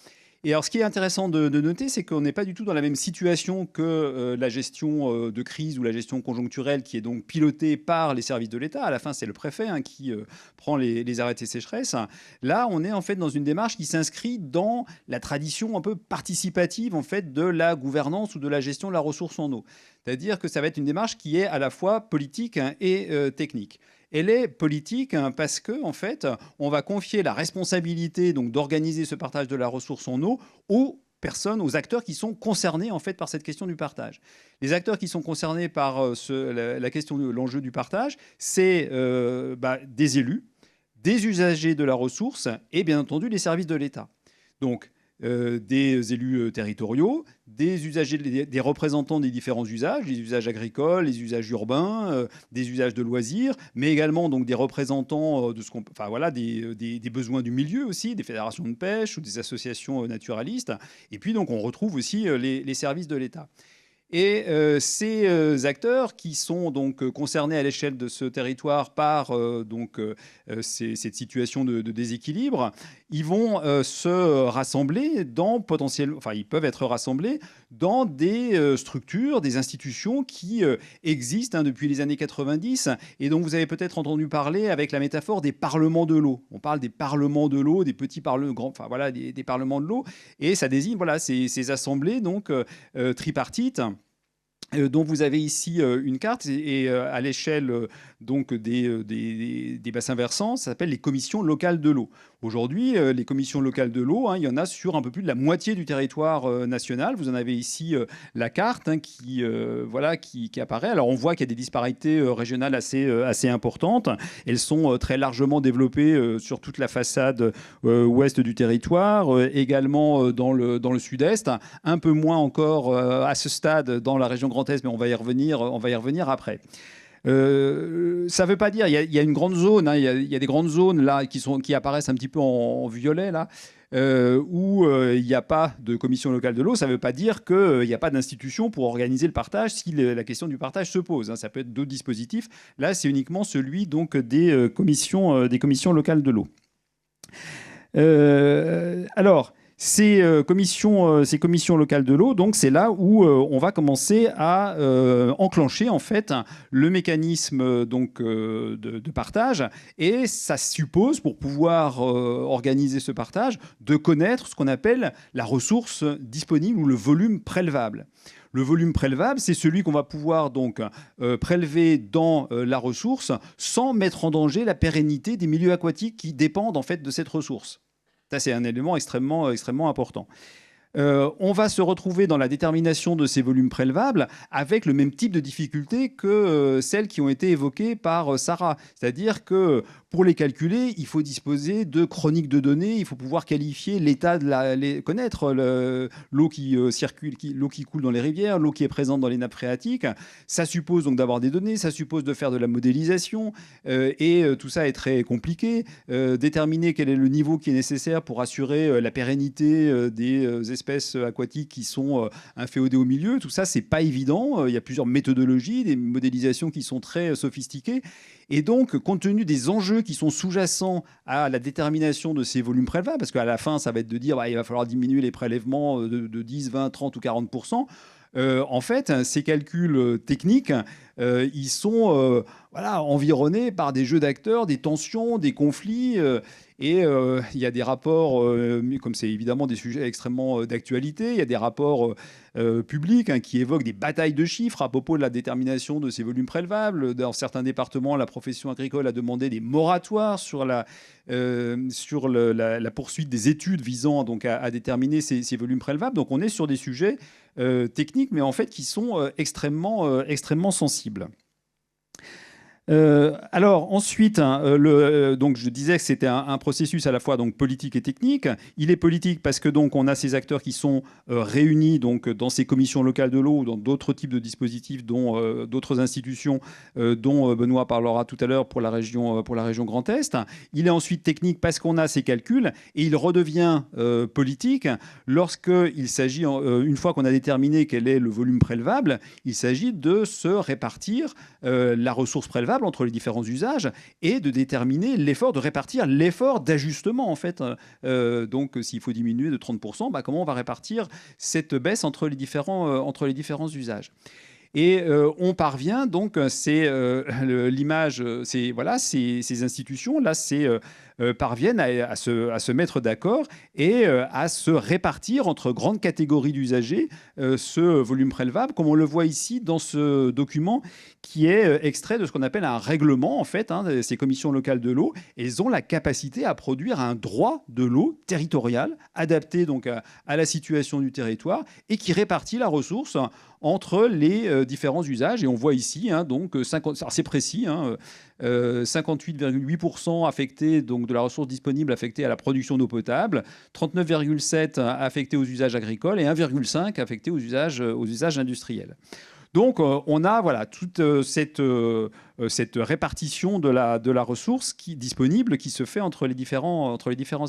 Et alors, ce qui est intéressant de noter, c'est qu'on n'est pas du tout dans la même situation que la gestion de crise ou la gestion conjoncturelle qui est donc pilotée par les services de l'État. À la fin, c'est le préfet qui prend les arrêtés sécheresse. Là, on est en fait dans une démarche qui s'inscrit dans la tradition un peu participative en fait de la gouvernance ou de la gestion de la ressource en eau. C'est-à-dire que ça va être une démarche qui est à la fois politique et technique. elle est politique parce que en fait, on va confier la responsabilité donc d'organiser ce partage de la ressource en eau aux personnes, aux acteurs qui sont concernés en fait par cette question du partage. Les acteurs qui sont concernés par la question de l'enjeu du partage, c'est des élus, des usagers de la ressource et bien entendu les services de l'État. Donc des élus territoriaux, des usagers, des représentants des différents usages, les usages agricoles, les usages urbains, des usages de loisirs, mais également donc des représentants de des besoins du milieu aussi, des fédérations de pêche ou des associations naturalistes. Et puis donc on retrouve aussi les services de l'État. Et ces acteurs qui sont donc concernés à l'échelle de ce territoire par cette situation de déséquilibre, ils vont se rassembler ils peuvent être rassemblés dans des structures, des institutions qui existent depuis les années 90 et dont vous avez peut-être entendu parler avec la métaphore des parlements de l'eau. On parle des parlements de l'eau, des petits parlements, des parlements de l'eau, et ça désigne ces assemblées donc tripartites. Dont vous avez ici une carte et à l'échelle donc des bassins versants, ça s'appelle les commissions locales de l'eau. Aujourd'hui, les commissions locales de l'eau, il y en a sur un peu plus de la moitié du territoire national. Vous en avez ici la carte qui apparaît. Alors on voit qu'il y a des disparités régionales assez importantes. Elles sont très largement développées sur toute la façade ouest du territoire, également dans le sud-est, un peu moins encore à ce stade dans la région Grand Est, mais on va y revenir après. Ça ne veut pas dire, il y a une grande zone, il y a des grandes zones là qui apparaissent un petit peu en violet là, où il n'y a pas de commission locale de l'eau. Ça ne veut pas dire qu'il n'y a pas d'institution pour organiser le partage si la question du partage se pose. Ça peut être d'autres dispositifs. Là, c'est uniquement celui donc des commissions locales de l'eau. Alors. Ces commissions locales de l'eau, donc c'est là où on va commencer à enclencher en fait le mécanisme de partage, et ça suppose, pour pouvoir organiser ce partage, de connaître ce qu'on appelle la ressource disponible ou le volume prélevable. Le volume prélevable, c'est celui qu'on va pouvoir donc prélever dans la ressource sans mettre en danger la pérennité des milieux aquatiques qui dépendent en fait de cette ressource. Ça, c'est un élément extrêmement important. On va se retrouver dans la détermination de ces volumes prélevables avec le même type de difficultés que celles qui ont été évoquées par Sarah. C'est-à-dire que pour les calculer, il faut disposer de chroniques de données, il faut pouvoir qualifier l'état connaître l'eau qui circule, l'eau qui coule dans les rivières, l'eau qui est présente dans les nappes phréatiques. Ça suppose donc d'avoir des données, ça suppose de faire de la modélisation, et tout ça est très compliqué. Déterminer quel est le niveau qui est nécessaire pour assurer la pérennité des espèces aquatiques qui sont inféodées au milieu, tout ça, c'est pas évident. Il y a plusieurs méthodologies, des modélisations qui sont très sophistiquées. Et donc, compte tenu des enjeux qui sont sous-jacents à la détermination de ces volumes prélevables, parce qu'à la fin, ça va être de dire il va falloir diminuer les prélèvements de 10, 20, 30 ou 40%. En fait, ces calculs techniques, ils sont environnés par des jeux d'acteurs, des tensions, des conflits. Et il y a des rapports, comme c'est évidemment des sujets extrêmement d'actualité, il y a des rapports publics qui évoquent des batailles de chiffres à propos de la détermination de ces volumes prélevables. Dans certains départements, la profession agricole a demandé des moratoires sur la poursuite des études visant donc à déterminer ces volumes prélevables. Donc on est sur des sujets techniques, mais en fait qui sont extrêmement sensibles. Alors ensuite, donc je disais que c'était un processus à la fois donc politique et technique. Il est politique parce que donc on a ces acteurs qui sont réunis donc dans ces commissions locales de l'eau ou dans d'autres types de dispositifs, dont d'autres institutions, dont Benoît parlera tout à l'heure pour la région Grand Est. Il est ensuite technique parce qu'on a ces calculs, et il redevient politique lorsqu'il s'agit, une fois qu'on a déterminé quel est le volume prélevable, il s'agit de se répartir la ressource prélevable entre les différents usages et de déterminer l'effort, de répartir l'effort d'ajustement en fait. Donc s'il faut diminuer de 30%, comment on va répartir cette baisse entre les différents usages. Et on parvient donc, c'est l'image, c'est voilà, ces institutions là, c'est parviennent à se mettre d'accord et à se répartir entre grandes catégories d'usagers ce volume prélevable, comme on le voit ici dans ce document qui est extrait de ce qu'on appelle un règlement, en fait, ces commissions locales de l'eau. Et elles ont la capacité à produire un droit de l'eau territorial, adapté donc à la situation du territoire, et qui répartit la ressource entre les différents usages. Et on voit ici, donc, c'est précis, 58,8% affectés donc, de la ressource disponible affectée à la production d'eau potable, 39,7% affectés aux usages agricoles et 1,5% affectés aux usages industriels. Donc, on a toute cette répartition de la ressource disponible qui se fait entre les différents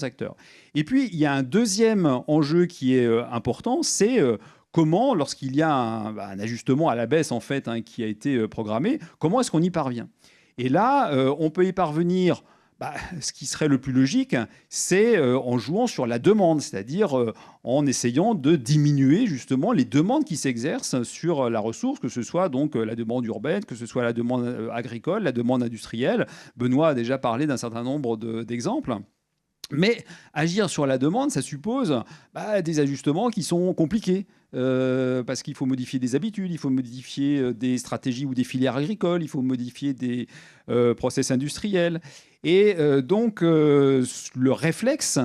acteurs. Et puis, il y a un deuxième enjeu qui est important, c'est comment, lorsqu'il y a un ajustement à la baisse en fait, qui a été programmé, comment est-ce qu'on y parvient? Et là, on peut y parvenir. Ce qui serait le plus logique, c'est en jouant sur la demande, c'est-à-dire en essayant de diminuer justement les demandes qui s'exercent sur la ressource, que ce soit donc la demande urbaine, que ce soit la demande agricole, la demande industrielle. Benoît a déjà parlé d'un certain nombre d'exemples. Mais agir sur la demande, ça suppose des ajustements qui sont compliqués. Parce qu'il faut modifier des habitudes, il faut modifier des stratégies ou des filières agricoles, il faut modifier des process industriels. Et donc, le réflexe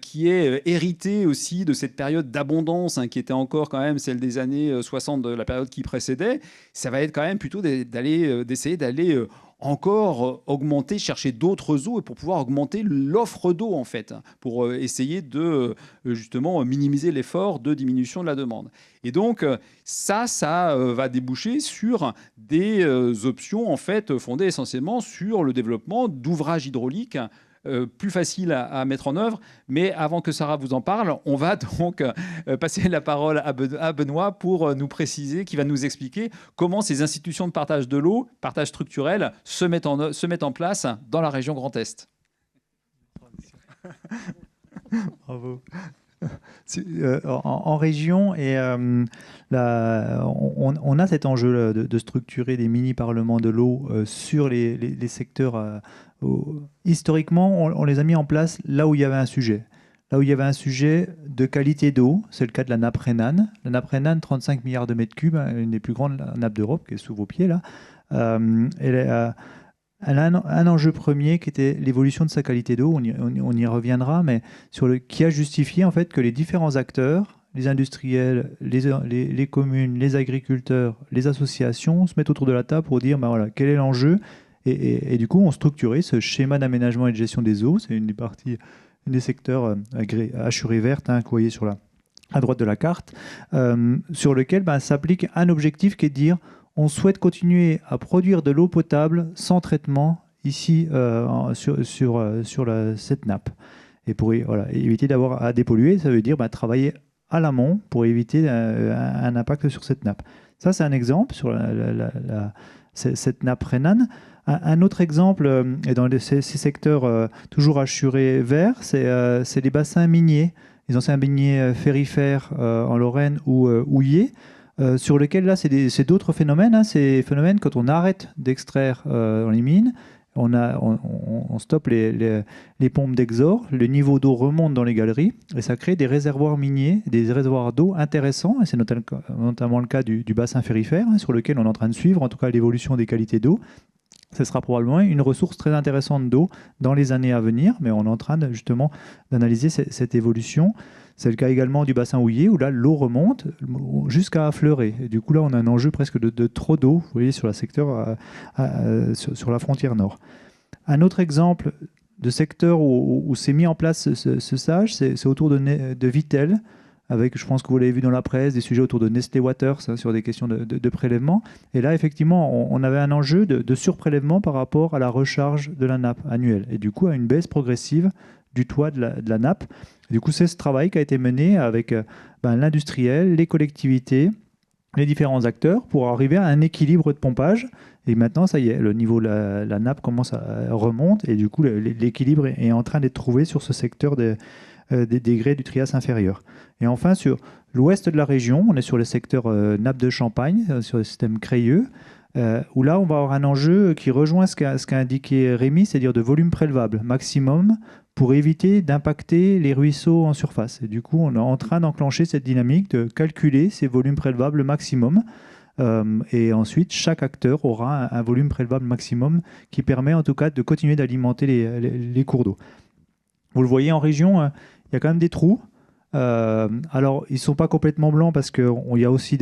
qui est hérité aussi de cette période d'abondance qui était encore quand même celle des années 60, de la période qui précédait, ça va être quand même plutôt d'essayer d'aller encore augmenter, chercher d'autres eaux et pour pouvoir augmenter l'offre d'eau en fait, pour essayer de justement minimiser l'effort de diminution de la demande. Et donc ça va déboucher sur des options en fait fondées essentiellement sur le développement d'ouvrages hydrauliques plus facile à mettre en œuvre. Mais avant que Sarah vous en parle, on va donc passer la parole à Benoît pour nous préciser, qui va nous expliquer comment ces institutions de partage de l'eau, partage structurel, se mettent en place dans la région Grand Est. Bravo. En région, et on a cet enjeu de structurer des mini-parlements de l'eau sur les secteurs. Historiquement, on les a mis en place là où il y avait un sujet. Là où il y avait un sujet de qualité d'eau, c'est le cas de la nappe rhénane. La nappe rhénane, 35 milliards de mètres cubes, une des plus grandes nappes d'Europe, qui est sous vos pieds là. Elle a un enjeu premier qui était l'évolution de sa qualité d'eau, on y reviendra, mais qui a justifié en fait que les différents acteurs, les industriels, les communes, les agriculteurs, les associations se mettent autour de la table pour dire quel est l'enjeu, et du coup on structurait ce schéma d'aménagement et de gestion des eaux. C'est une des secteurs hachurée verte que vous voyez à droite de la carte, sur lequel s'applique un objectif qui est de dire on souhaite continuer à produire de l'eau potable sans traitement ici sur cette nappe. Et pour éviter d'avoir à dépolluer, ça veut dire travailler à l'amont pour éviter un impact sur cette nappe. Ça, c'est un exemple sur cette nappe rhénane. Un autre exemple, et dans ces secteurs toujours hachurés verts, c'est les bassins miniers, les anciens miniers ferrifères en Lorraine ou houillers, sur lesquels là c'est d'autres phénomènes. Ces phénomènes, quand on arrête d'extraire dans les mines, on stoppe les pompes d'exor, le niveau d'eau remonte dans les galeries et ça crée des réservoirs miniers, des réservoirs d'eau intéressants. Et c'est notamment le cas du bassin ferrifère, sur lequel on est en train de suivre en tout cas l'évolution des qualités d'eau. Ce sera probablement une ressource très intéressante d'eau dans les années à venir, mais on est en train justement d'analyser cette évolution. C'est le cas également du bassin houiller, où là, l'eau remonte jusqu'à affleurer. Et du coup, là, on a un enjeu presque de trop d'eau, vous voyez, sur le secteur, sur la frontière nord. Un autre exemple de secteur où s'est mis en place ce SAGE, c'est autour de Vittel, avec, je pense que vous l'avez vu dans la presse, des sujets autour de Nestlé Waters, sur des questions de prélèvement. Et là, effectivement, on avait un enjeu de surprélèvement par rapport à la recharge de la nappe annuelle. Et du coup, à une baisse progressive du toit de la nappe. Et du coup, c'est ce travail qui a été mené avec l'industriel, les collectivités, les différents acteurs pour arriver à un équilibre de pompage. Et maintenant, ça y est, le niveau de la nappe commence à remonter. Et du coup, l'équilibre est en train d'être trouvé sur ce secteur des grès du Trias inférieur. Et enfin, sur l'ouest de la région, on est sur le secteur nappe de Champagne, sur le système crayeux. où là, on va avoir un enjeu qui rejoint ce qu'a indiqué Rémi, c'est-à-dire de volume prélevable maximum pour éviter d'impacter les ruisseaux en surface. Et du coup, on est en train d'enclencher cette dynamique de calculer ces volumes prélevables maximum. Et ensuite, chaque acteur aura un volume prélevable maximum qui permet en tout cas de continuer d'alimenter les cours d'eau. Vous le voyez en région, il y a quand même des trous. Alors, ils ne sont pas complètement blancs parce qu'il y a aussi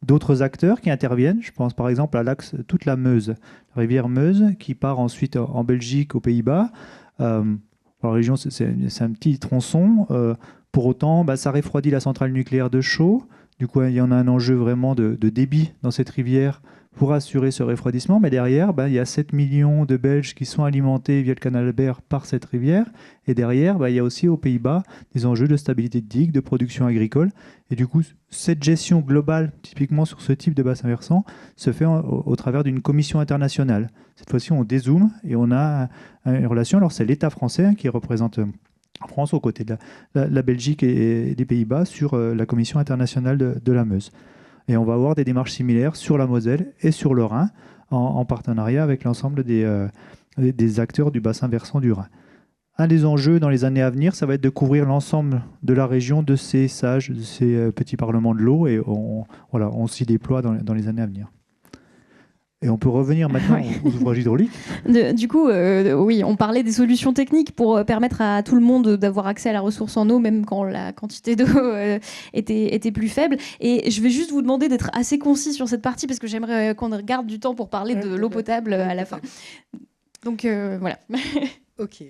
d'autres acteurs qui interviennent. Je pense par exemple à l'axe, toute la Meuse, la rivière Meuse, qui part ensuite en Belgique, aux Pays-Bas. La région, c'est un petit tronçon. Pour autant, ça refroidit la centrale nucléaire de Chaux. Du coup, il y en a un enjeu vraiment de débit dans cette rivière pour assurer ce refroidissement. Mais derrière, il y a 7 millions de Belges qui sont alimentés via le canal Albert par cette rivière. Et derrière, il y a aussi aux Pays-Bas des enjeux de stabilité de digues, de production agricole. Et du coup, cette gestion globale, typiquement sur ce type de bassin versant, se fait au travers d'une commission internationale. Cette fois-ci, on dézoome et on a une relation. Alors, c'est l'État français qui représente en France, aux côtés de la Belgique et des Pays-Bas, sur la Commission internationale de la Meuse. Et on va avoir des démarches similaires sur la Moselle et sur le Rhin, en partenariat avec l'ensemble des acteurs du bassin versant du Rhin. Un des enjeux dans les années à venir, ça va être de couvrir l'ensemble de la région de ces SAGE, de ces petits parlements de l'eau, et on s'y déploie dans les années à venir. Et on peut revenir maintenant aux ouvrages hydrauliques. Du coup, oui, on parlait des solutions techniques pour permettre à tout le monde d'avoir accès à la ressource en eau, même quand la quantité d'eau était plus faible. Et je vais juste vous demander d'être assez concis sur cette partie, parce que j'aimerais qu'on garde du temps pour parler de l'eau potable à la fin. Donc, voilà. Ok.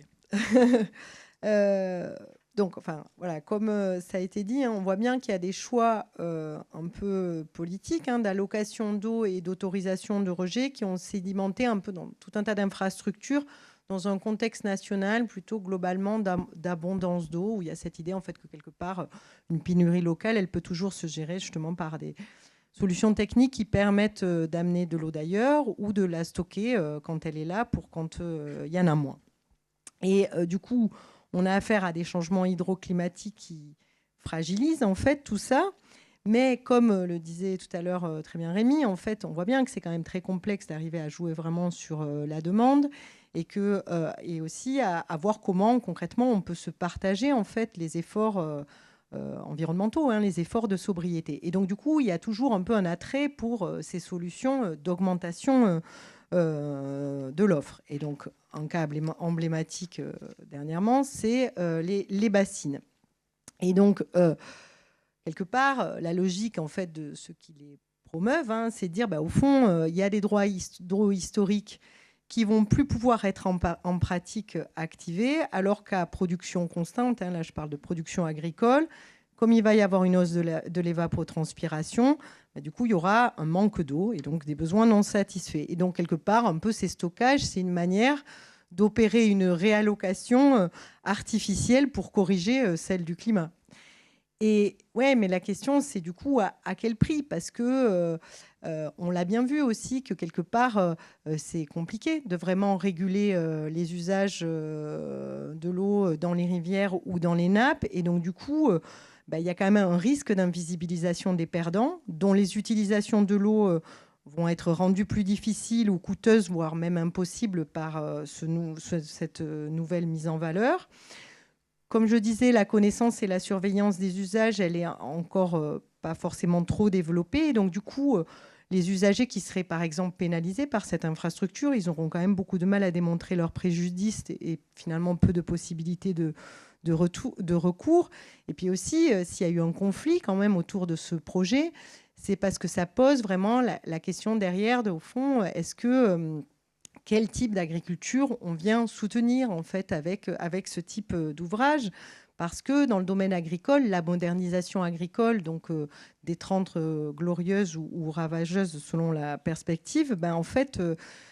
Donc, comme ça a été dit, on voit bien qu'il y a des choix un peu politiques d'allocation d'eau et d'autorisation de rejet qui ont sédimenté un peu dans tout un tas d'infrastructures dans un contexte national plutôt globalement d'abondance d'eau, où il y a cette idée en fait que quelque part, une pénurie locale, elle peut toujours se gérer justement par des solutions techniques qui permettent d'amener de l'eau d'ailleurs ou de la stocker quand elle est là pour quand il y en a moins. Et du coup, on a affaire à des changements hydroclimatiques qui fragilisent en fait tout ça. Mais comme le disait tout à l'heure très bien Rémi, en fait, on voit bien que c'est quand même très complexe d'arriver à jouer vraiment sur la demande et aussi à voir comment concrètement on peut se partager en fait les efforts environnementaux, les efforts de sobriété. Et donc du coup, il y a toujours un peu un attrait pour ces solutions d'augmentation de l'offre. Et donc, un cas emblématique dernièrement, c'est les bassines. Et donc, quelque part, la logique en fait de ceux qui les promeuvent, c'est de dire, au fond, il y a des droits d'eau historiques qui vont plus pouvoir être en pratique activés, alors qu'à production constante, là je parle de production agricole, comme il va y avoir une hausse de l'évapotranspiration, du coup, il y aura un manque d'eau et donc des besoins non satisfaits. Et donc, quelque part, un peu ces stockages, c'est une manière d'opérer une réallocation artificielle pour corriger celle du climat. Et ouais, mais la question, c'est du coup à quel prix ? Parce que on l'a bien vu aussi que quelque part, c'est compliqué de vraiment réguler les usages de l'eau dans les rivières ou dans les nappes. Et donc, du coup, il y a quand même un risque d'invisibilisation des perdants, dont les utilisations de l'eau vont être rendues plus difficiles ou coûteuses, voire même impossibles par cette nouvelle mise en valeur. Comme je disais, la connaissance et la surveillance des usages, elle est encore pas forcément trop développée. Et donc, du coup, les usagers qui seraient, par exemple, pénalisés par cette infrastructure, ils auront quand même beaucoup de mal à démontrer leur préjudice et finalement peu de possibilités de recours. Et puis aussi, s'il y a eu un conflit quand même autour de ce projet, c'est parce que ça pose vraiment la question derrière, au fond, est-ce que quel type d'agriculture on vient soutenir en fait avec ce type d'ouvrage ? Parce que dans le domaine agricole, la modernisation agricole, donc des 30 glorieuses ou ravageuses selon la perspective, en fait,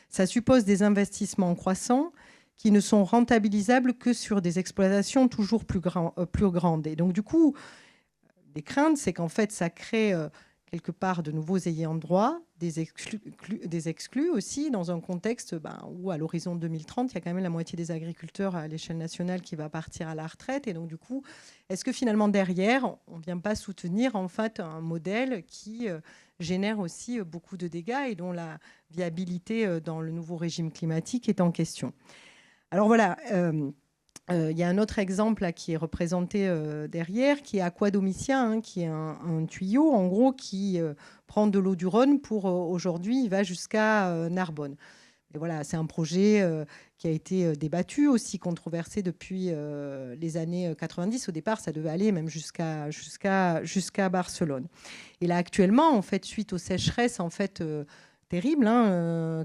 ça suppose des investissements croissants qui ne sont rentabilisables que sur des exploitations toujours plus grandes. Et donc, du coup, des craintes, c'est qu'en fait, ça crée quelque part de nouveaux ayants droit, des exclus aussi, dans un contexte où à l'horizon 2030, il y a quand même la moitié des agriculteurs à l'échelle nationale qui va partir à la retraite. Et donc du coup, est-ce que finalement derrière, on ne vient pas soutenir en fait un modèle qui génère aussi beaucoup de dégâts et dont la viabilité dans le nouveau régime climatique est en question? Alors voilà, il y a un autre exemple là, qui est représenté derrière, qui est Aquadomitia, qui est un tuyau en gros qui prend de l'eau du Rhône pour aujourd'hui, il va jusqu'à Narbonne. Et voilà, c'est un projet qui a été débattu, aussi controversé depuis les années 90. Au départ, ça devait aller même jusqu'à Barcelone. Et là, actuellement, en fait, suite aux sécheresses, en fait, terrible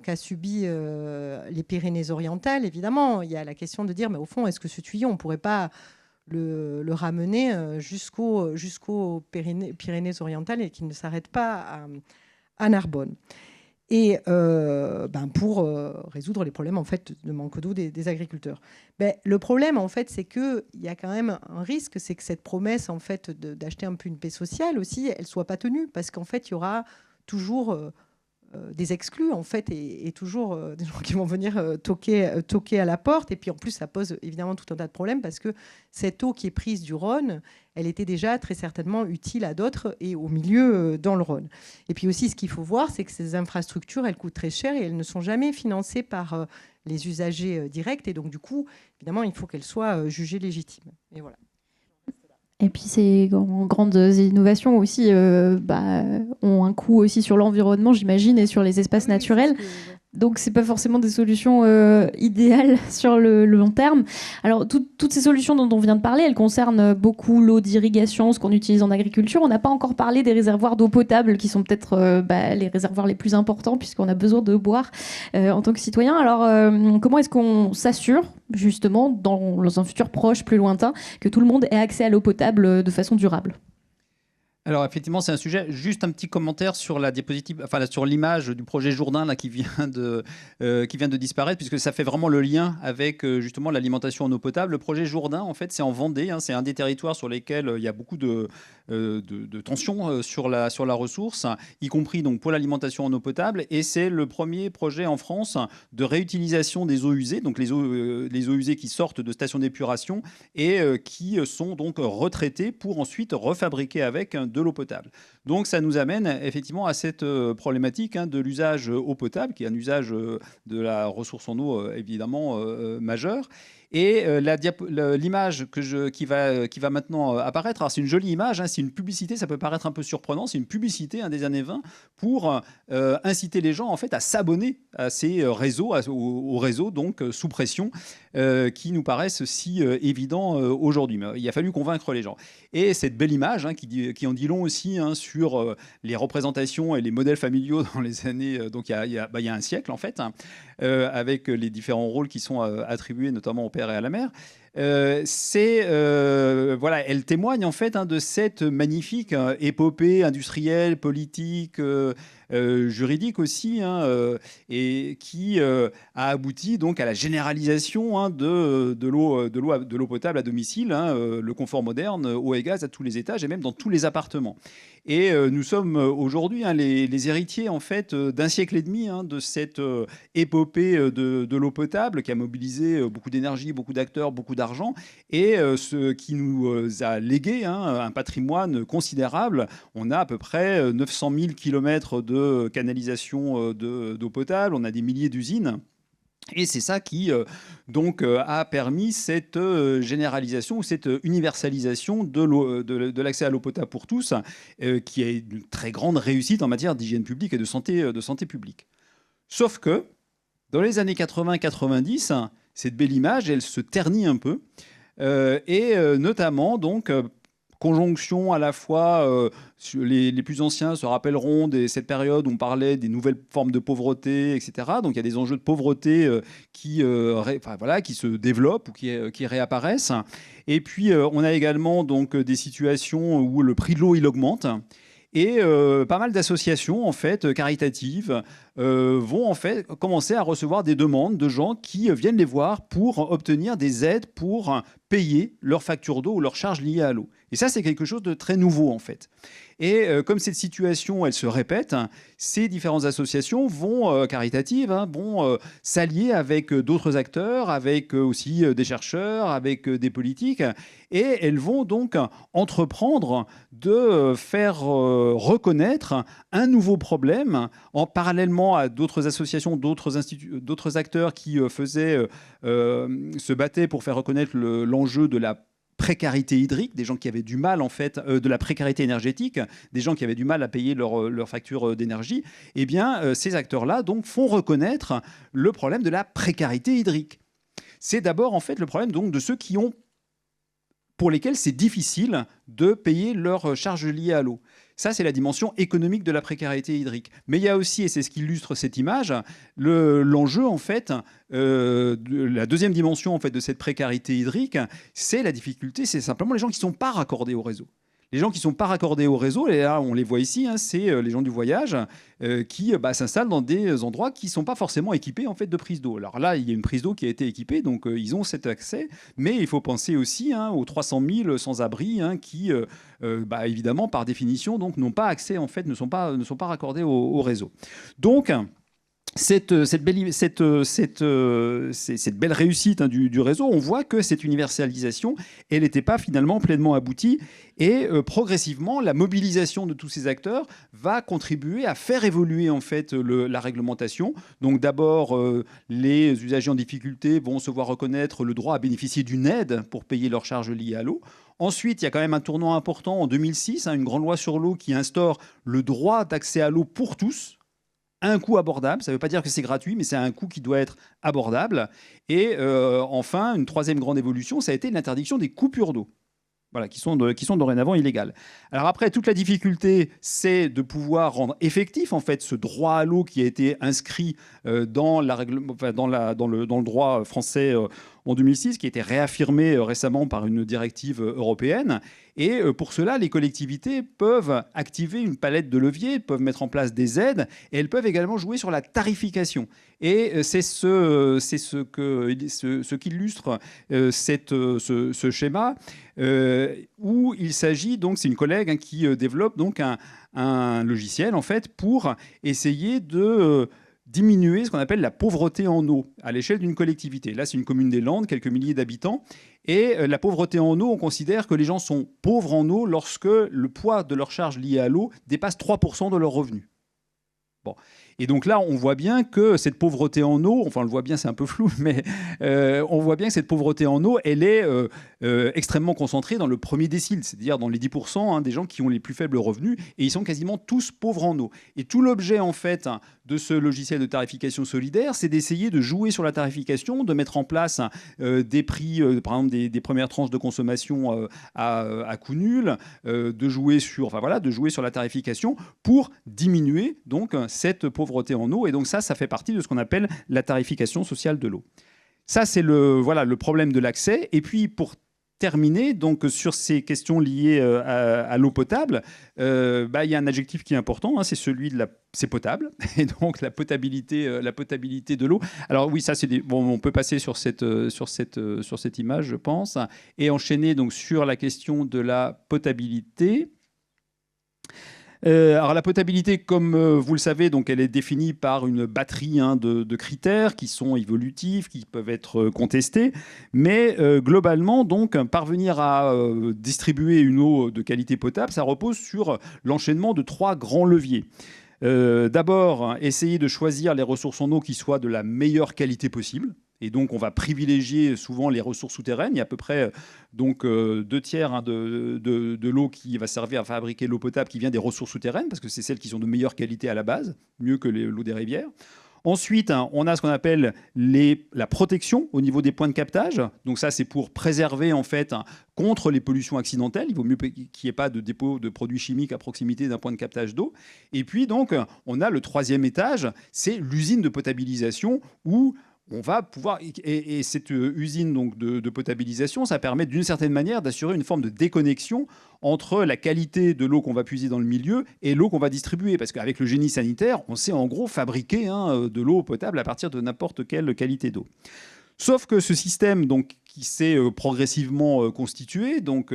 qu'a subi les Pyrénées-Orientales, évidemment, il y a la question de dire, mais au fond, est-ce que ce tuyau, on ne pourrait pas le ramener jusqu'aux Pyrénées-Orientales et qu'il ne s'arrête pas à Narbonne? Et pour résoudre les problèmes en fait, de manque d'eau des agriculteurs. Le problème, en fait, c'est qu'il y a quand même un risque, c'est que cette promesse en fait, d'acheter un peu une paix sociale aussi, elle ne soit pas tenue, parce qu'en fait, il y aura toujours des exclus en fait et toujours des gens qui vont venir toquer à la porte. Et puis en plus ça pose évidemment tout un tas de problèmes parce que cette eau qui est prise du Rhône, elle était déjà très certainement utile à d'autres et au milieu dans le Rhône. Et puis aussi ce qu'il faut voir, c'est que ces infrastructures, elles coûtent très cher et elles ne sont jamais financées par les usagers directs, et donc du coup évidemment il faut qu'elles soient jugées légitimes. Et voilà. Et puis ces grandes innovations aussi ont un coût aussi sur l'environnement, j'imagine, et sur les espaces naturels. Donc c'est pas forcément des solutions idéales sur le long terme. Alors toutes ces solutions dont on vient de parler, elles concernent beaucoup l'eau d'irrigation, ce qu'on utilise en agriculture. On n'a pas encore parlé des réservoirs d'eau potable qui sont peut-être les réservoirs les plus importants puisqu'on a besoin de boire en tant que citoyen. Alors comment est-ce qu'on s'assure justement dans un futur proche, plus lointain, que tout le monde ait accès à l'eau potable de façon durable ? Alors effectivement, c'est un sujet. Juste un petit commentaire sur la diapositive, enfin sur l'image du projet Jourdain là qui vient de disparaître, puisque ça fait vraiment le lien avec justement l'alimentation en eau potable. Le projet Jourdain, en fait, c'est en Vendée. C'est un des territoires sur lesquels il y a beaucoup de tensions sur la ressource, y compris donc pour l'alimentation en eau potable. Et c'est le premier projet en France de réutilisation des eaux usées, donc les eaux usées qui sortent de stations d'épuration et qui sont donc retraitées pour ensuite refabriquer avec de l'eau potable. Donc ça nous amène effectivement à cette problématique de l'usage eau potable, qui est un usage de la ressource en eau évidemment majeur. Et l'image qui va maintenant apparaître, alors c'est une jolie image, c'est une publicité, ça peut paraître un peu surprenant, c'est une publicité des années 20 pour inciter les gens en fait à s'abonner à ces réseaux, aux réseaux donc sous pression, qui nous paraissent si évidents aujourd'hui. Mais il a fallu convaincre les gens. Et cette belle image qui en dit long aussi sur les représentations et les modèles familiaux dans les années, donc il y a un siècle en fait, avec les différents rôles qui sont attribués notamment au père et à la mère. Elle témoigne en fait de cette magnifique épopée industrielle, politique, juridique aussi, et qui a abouti donc à la généralisation de l'eau potable à domicile, le confort moderne, eau et gaz à tous les étages et même dans tous les appartements. Et nous sommes aujourd'hui les héritiers en fait d'un siècle et demi de cette épopée de l'eau potable qui a mobilisé beaucoup d'énergie, beaucoup d'acteurs, beaucoup d'argent, et ce qui nous a légué un patrimoine considérable. On a à peu près 900 000 kilomètres de canalisation d'eau potable, on a des milliers d'usines. Et c'est ça qui a permis cette généralisation ou cette universalisation de l'accès à l'eau potable pour tous, qui est une très grande réussite en matière d'hygiène publique et de santé publique. Sauf que dans les années 80-90, cette belle image, elle se ternit un peu, et notamment donc conjonction à la fois, les plus anciens se rappelleront de cette période où on parlait des nouvelles formes de pauvreté, etc. Donc il y a des enjeux de pauvreté qui se développent ou qui réapparaissent. Et puis on a également donc des situations où le prix de l'eau il augmente. Et pas mal d'associations en fait caritatives vont en fait commencer à recevoir des demandes de gens qui viennent les voir pour obtenir des aides pour payer leur facture d'eau ou leurs charges liées à l'eau. Et ça, c'est quelque chose de très nouveau, en fait. Et comme cette situation, elle se répète, ces différentes associations caritatives vont s'allier avec d'autres acteurs, avec aussi des chercheurs, avec des politiques, et elles vont donc entreprendre de faire reconnaître un nouveau problème parallèlement à d'autres associations, d'autres acteurs qui se battaient pour faire reconnaître l'enjeu de la précarité hydrique, des gens qui avaient du mal, en fait, de la précarité énergétique, des gens qui avaient du mal à payer leur facture d'énergie. Eh bien, ces acteurs-là donc font reconnaître le problème de la précarité hydrique. C'est d'abord, en fait, le problème donc de ceux pour lesquels c'est difficile de payer leurs charges liées à l'eau. Ça, c'est la dimension économique de la précarité hydrique. Mais il y a aussi, et c'est ce qui illustre cette image, l'enjeu, en fait, la deuxième dimension, en fait, de cette précarité hydrique, c'est la difficulté, c'est simplement les gens qui ne sont pas raccordés au réseau. Les gens qui ne sont pas raccordés au réseau, et là on les voit ici, c'est les gens du voyage qui s'installent dans des endroits qui ne sont pas forcément équipés, en fait, de prise d'eau. Alors là, il y a une prise d'eau qui a été équipée, donc ils ont cet accès, mais il faut penser aussi aux 300 000 sans-abri qui, évidemment, par définition, donc, n'ont pas accès, en fait, ne sont pas raccordés au réseau. Donc, cette belle réussite du réseau, on voit que cette universalisation, elle n'était pas finalement pleinement aboutie. Et progressivement, la mobilisation de tous ces acteurs va contribuer à faire évoluer, en fait, la réglementation. Donc d'abord, les usagers en difficulté vont se voir reconnaître le droit à bénéficier d'une aide pour payer leurs charges liées à l'eau. Ensuite, il y a quand même un tournant important en 2006, une grande loi sur l'eau qui instaure le droit d'accès à l'eau pour tous, à un coût abordable. Ça ne veut pas dire que c'est gratuit, mais c'est un coût qui doit être abordable. Et enfin, une troisième grande évolution, ça a été l'interdiction des coupures d'eau. Voilà, qui sont dorénavant illégales. Alors après, toute la difficulté, c'est de pouvoir rendre effectif, en fait, ce droit à l'eau qui a été inscrit dans le droit français en 2006, qui a été réaffirmé récemment par une directive européenne. Et pour cela, les collectivités peuvent activer une palette de leviers, peuvent mettre en place des aides, et elles peuvent également jouer sur la tarification. Et c'est ce qu'illustre ce schéma, où il s'agit donc, c'est une collègue qui développe donc un logiciel, en fait, pour essayer de diminuer ce qu'on appelle la pauvreté en eau à l'échelle d'une collectivité. Là, c'est une commune des Landes, quelques milliers d'habitants. Et la pauvreté en eau, on considère que les gens sont pauvres en eau lorsque le poids de leurs charges liées à l'eau dépasse 3% de leurs revenus. Bon. Et donc là, on voit bien que cette pauvreté en eau, enfin on le voit bien, c'est un peu flou, mais on voit bien que cette pauvreté en eau, elle est extrêmement concentrée dans le premier décile, c'est-à-dire dans les 10% des gens qui ont les plus faibles revenus, et ils sont quasiment tous pauvres en eau. Et tout l'objet, en fait, de ce logiciel de tarification solidaire, c'est d'essayer de jouer sur la tarification, de mettre en place des prix, par exemple des premières tranches de consommation à coût nul, de jouer sur la tarification pour diminuer donc cette pauvreté en eau. Et donc ça fait partie de ce qu'on appelle la tarification sociale de l'eau. Ça, c'est le problème de l'accès. Et puis, pour terminer, donc, sur ces questions liées à l'eau potable, il y a un adjectif qui est important, c'est celui de c'est potable, et donc la potabilité de l'eau. Alors oui, ça on peut passer sur cette image, je pense, et enchaîner donc sur la question de la potabilité. Alors la potabilité, comme vous le savez, donc elle est définie par une batterie de critères qui sont évolutifs, qui peuvent être contestés, mais globalement, donc parvenir à distribuer une eau de qualité potable, ça repose sur l'enchaînement de 3 grands leviers. D'abord, essayer de choisir les ressources en eau qui soient de la meilleure qualité possible. Et donc, on va privilégier souvent les ressources souterraines. Il y a à peu près 2/3 de l'eau qui va servir à fabriquer l'eau potable qui vient des ressources souterraines, parce que c'est celles qui sont de meilleure qualité à la base, mieux que l'eau des rivières. Ensuite, on a ce qu'on appelle la protection au niveau des points de captage. Donc ça, c'est pour préserver, en fait, contre les pollutions accidentelles. Il vaut mieux qu'il n'y ait pas de dépôt de produits chimiques à proximité d'un point de captage d'eau. Et puis, donc, on a le 3e étage, c'est l'usine de potabilisation où on va pouvoir... Et cette usine donc, de potabilisation, ça permet d'une certaine manière d'assurer une forme de déconnexion entre la qualité de l'eau qu'on va puiser dans le milieu et l'eau qu'on va distribuer. Parce qu'avec le génie sanitaire, on sait en gros fabriquer de l'eau potable à partir de n'importe quelle qualité d'eau. Sauf que ce système, donc, qui s'est progressivement constitué, donc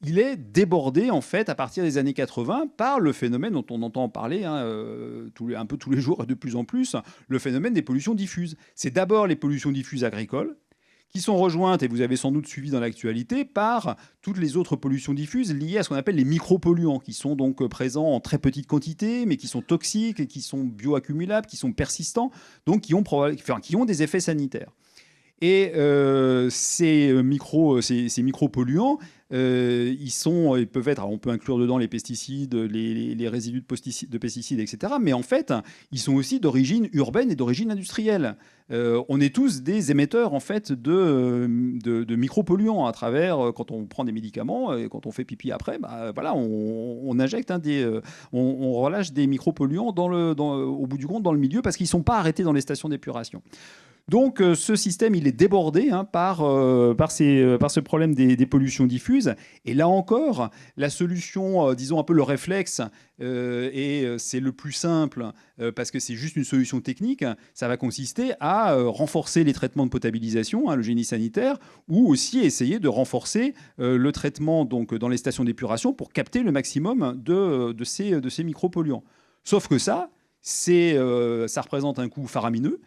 il est débordé en fait à partir des années 80 par le phénomène dont on entend parler un peu tous les jours et de plus en plus, le phénomène des pollutions diffuses. C'est d'abord les pollutions diffuses agricoles, qui sont rejointes, et vous avez sans doute suivi dans l'actualité, par toutes les autres pollutions diffuses liées à ce qu'on appelle les micropolluants, qui sont donc présents en très petite quantité, mais qui sont toxiques, et qui sont bioaccumulables, qui sont persistants, donc qui ont des effets sanitaires. Et ces micropolluants, ils peuvent être, alors on peut inclure dedans les pesticides, les résidus de pesticides, etc. Mais en fait, ils sont aussi d'origine urbaine et d'origine industrielle. On est tous des émetteurs en fait de micropolluants à travers quand on prend des médicaments et quand on fait pipi après, on injecte on relâche des micropolluants au bout du compte dans le milieu parce qu'ils ne sont pas arrêtés dans les stations d'épuration. Donc ce système, il est débordé par ce problème des pollutions diffuses. Et là encore, la solution, disons un peu le réflexe, et c'est le plus simple, parce que c'est juste une solution technique, ça va consister à renforcer les traitements de potabilisation, le génie sanitaire, ou aussi essayer de renforcer le traitement donc, dans les stations d'épuration pour capter le maximum de ces micropolluants. Sauf que ça représente un coût faramineux.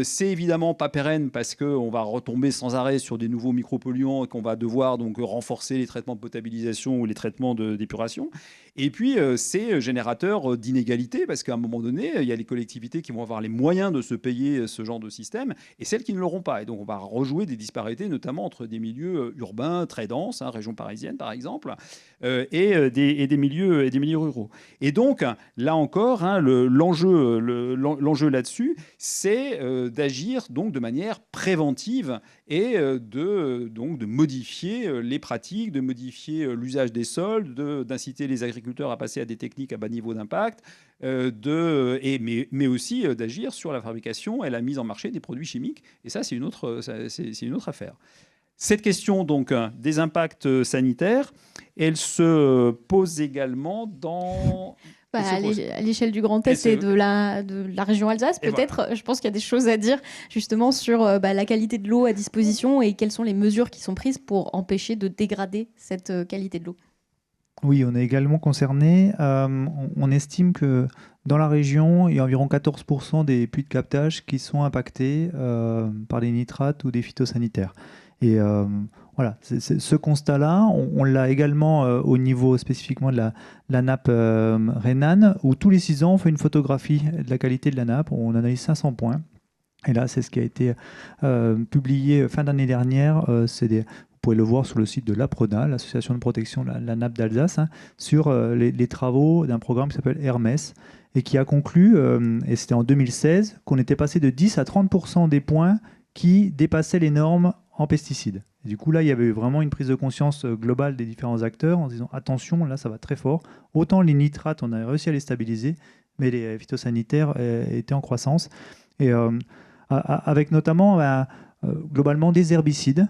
C'est évidemment pas pérenne parce qu'on va retomber sans arrêt sur des nouveaux micropolluants et qu'on va devoir donc renforcer les traitements de potabilisation ou les traitements d'épuration. Et puis, c'est générateur d'inégalités parce qu'à un moment donné, il y a les collectivités qui vont avoir les moyens de se payer ce genre de système et celles qui ne l'auront pas. Et donc, on va rejouer des disparités, notamment entre des milieux urbains très denses, région parisienne par exemple, et des milieux ruraux. Et donc, là encore, l'enjeu là-dessus, c'est d'agir donc de manière préventive et de modifier les pratiques, de modifier l'usage des sols, d'inciter les agriculteurs à passer à des techniques à bas niveau d'impact, mais aussi d'agir sur la fabrication et la mise en marché des produits chimiques. Et ça, c'est une autre affaire. Cette question donc des impacts sanitaires, elle se pose également dans... À l'échelle du Grand Est et de la région Alsace, peut-être, voilà. Je pense qu'il y a des choses à dire justement sur la qualité de l'eau à disposition et quelles sont les mesures qui sont prises pour empêcher de dégrader cette qualité de l'eau. Oui, on est également concerné. On estime que dans la région, il y a environ 14% des puits de captage qui sont impactés par les nitrates ou des phytosanitaires. Et voilà, ce constat-là, on l'a également au niveau spécifiquement de la nappe rhénane, où tous les 6 ans, on fait une photographie de la qualité de la nappe. On analyse 500 points. Et là, c'est ce qui a été publié fin d'année dernière. Vous pouvez le voir sur le site de l'APRONA, l'Association de protection de la nappe d'Alsace, sur les travaux d'un programme qui s'appelle Hermès, et qui a conclu, et c'était en 2016, qu'on était passé de 10 à 30% des points qui dépassaient les normes en pesticides. Et du coup, là, il y avait vraiment une prise de conscience globale des différents acteurs en se disant attention, là, ça va très fort. Autant les nitrates, on a réussi à les stabiliser, mais les phytosanitaires étaient en croissance. Et avec notamment, globalement, des herbicides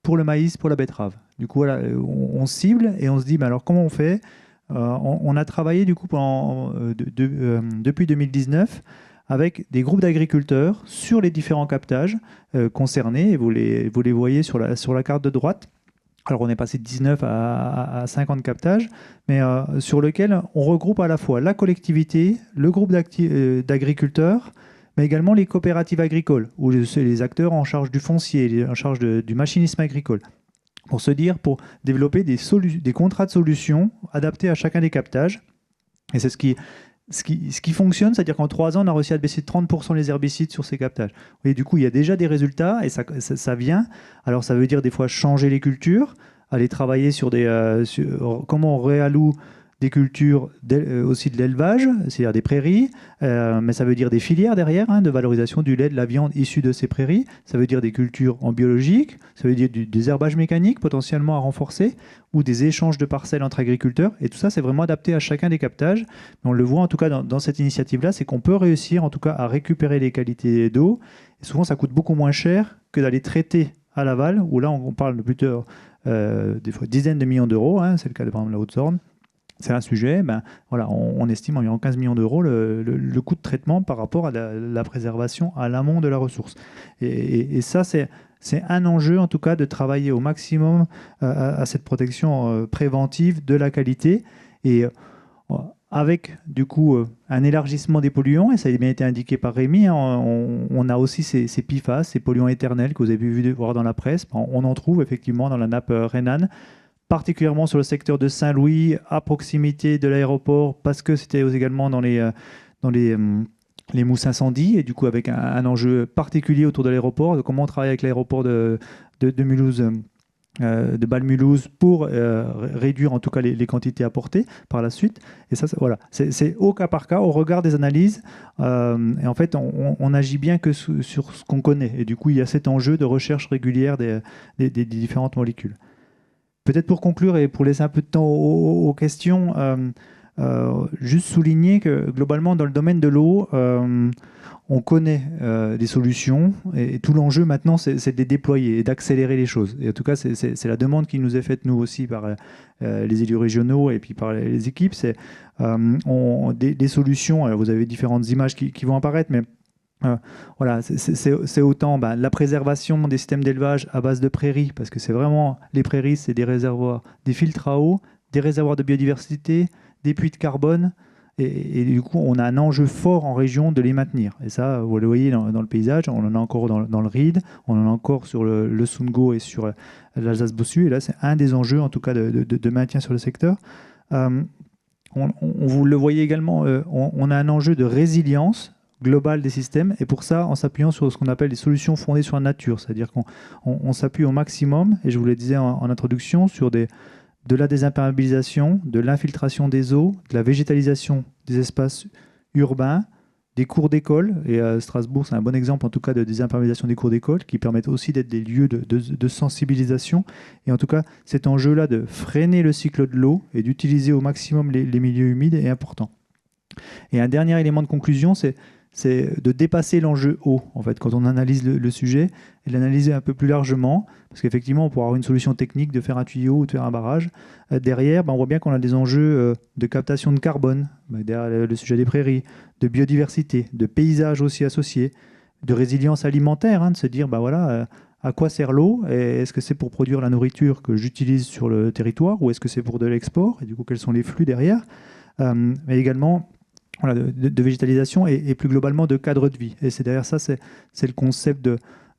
pour le maïs, pour la betterave. Du coup, voilà, on cible et on se dit, alors comment on fait ? On a travaillé du coup depuis 2019 avec des groupes d'agriculteurs sur les différents captages concernés. Et vous les voyez sur la carte de droite. Alors, on est passé de 19 à 50 captages, mais sur lequel on regroupe à la fois la collectivité, le groupe d'agriculteurs, mais également les coopératives agricoles, où c'est les acteurs en charge du foncier, en charge du machinisme agricole. Pour développer des contrats de solutions adaptés à chacun des captages. Et c'est ce qui fonctionne, c'est-à-dire qu'en 3 ans, on a réussi à baisser de 30% les herbicides sur ces captages. Et du coup, il y a déjà des résultats et ça vient. Alors, ça veut dire des fois changer les cultures, aller travailler sur comment on réalloue des cultures aussi de l'élevage, c'est-à-dire des prairies, mais ça veut dire des filières derrière, de valorisation du lait, de la viande issue de ces prairies. Ça veut dire des cultures en biologique, ça veut dire des herbages mécaniques potentiellement à renforcer, ou des échanges de parcelles entre agriculteurs. Et tout ça, c'est vraiment adapté à chacun des captages. Mais on le voit en tout cas dans cette initiative-là, c'est qu'on peut réussir en tout cas à récupérer les qualités d'eau. Et souvent, ça coûte beaucoup moins cher que d'aller traiter à l'aval, où là, on parle de plutôt des fois dizaines de millions d'euros. C'est le cas de par exemple la Haute-Saône. c'est un sujet, voilà, on estime environ 15 millions d'euros le coût de traitement par rapport à la préservation à l'amont de la ressource. Et ça, c'est un enjeu, en tout cas, de travailler au maximum à cette protection préventive de la qualité. Et avec, du coup, un élargissement des polluants, et ça a bien été indiqué par Rémi, hein, on a aussi ces PFAS, ces polluants éternels que vous avez pu voir dans la presse. On en trouve effectivement dans la nappe rhénane, particulièrement sur le secteur de Saint-Louis, à proximité de l'aéroport, parce que c'était également dans les mousses incendies, et du coup avec un enjeu particulier autour de l'aéroport, de comment on travaille avec l'aéroport de Mulhouse, de Bâle-Mulhouse, pour réduire en tout cas les quantités apportées par la suite. Et ça, voilà, c'est au cas par cas, au regard des analyses, et en fait on agit bien que sur ce qu'on connaît, et du coup il y a cet enjeu de recherche régulière des différentes molécules. Peut-être pour conclure et pour laisser un peu de temps aux questions, juste souligner que globalement dans le domaine de l'eau, on connaît des solutions, et tout l'enjeu maintenant c'est de les déployer et d'accélérer les choses. Et en tout cas c'est la demande qui nous est faite nous aussi par les élus régionaux et puis par les équipes. C'est des solutions, alors vous avez différentes images qui vont apparaître, mais voilà, c'est autant la préservation des systèmes d'élevage à base de prairies, parce que c'est vraiment, les prairies, c'est des réservoirs, des filtres à eau, des réservoirs de biodiversité, des puits de carbone, et du coup, on a un enjeu fort en région de les maintenir. Et ça, vous le voyez dans le paysage, on en a encore dans le Ride, on en a encore sur le Sungo et sur l'Alsace-Bossu, et là, c'est un des enjeux, en tout cas, de maintien sur le secteur. Vous le voyez également, on a un enjeu de résilience globale des systèmes, et pour ça, en s'appuyant sur ce qu'on appelle les solutions fondées sur la nature, c'est-à-dire qu'on s'appuie au maximum, et je vous le disais en introduction, sur de la désimperméabilisation, de l'infiltration des eaux, de la végétalisation des espaces urbains, des cours d'école, et à Strasbourg, c'est un bon exemple en tout cas de désimperméabilisation des cours d'école, qui permettent aussi d'être des lieux de sensibilisation, et en tout cas, cet enjeu-là de freiner le cycle de l'eau et d'utiliser au maximum les milieux humides est important. Et un dernier élément de conclusion, c'est de dépasser l'enjeu eau, en fait, quand on analyse le sujet, et l'analyser un peu plus largement, parce qu'effectivement, on pourra avoir une solution technique de faire un tuyau ou de faire un barrage. Derrière, on voit bien qu'on a des enjeux de captation de carbone, derrière le sujet des prairies, de biodiversité, de paysage aussi associés, de résilience alimentaire, de se dire, à quoi sert l'eau, et est-ce que c'est pour produire la nourriture que j'utilise sur le territoire, ou est-ce que c'est pour de l'export, et du coup, quels sont les flux derrière, mais également voilà, de végétalisation et plus globalement de cadre de vie. Et c'est derrière ça, c'est le concept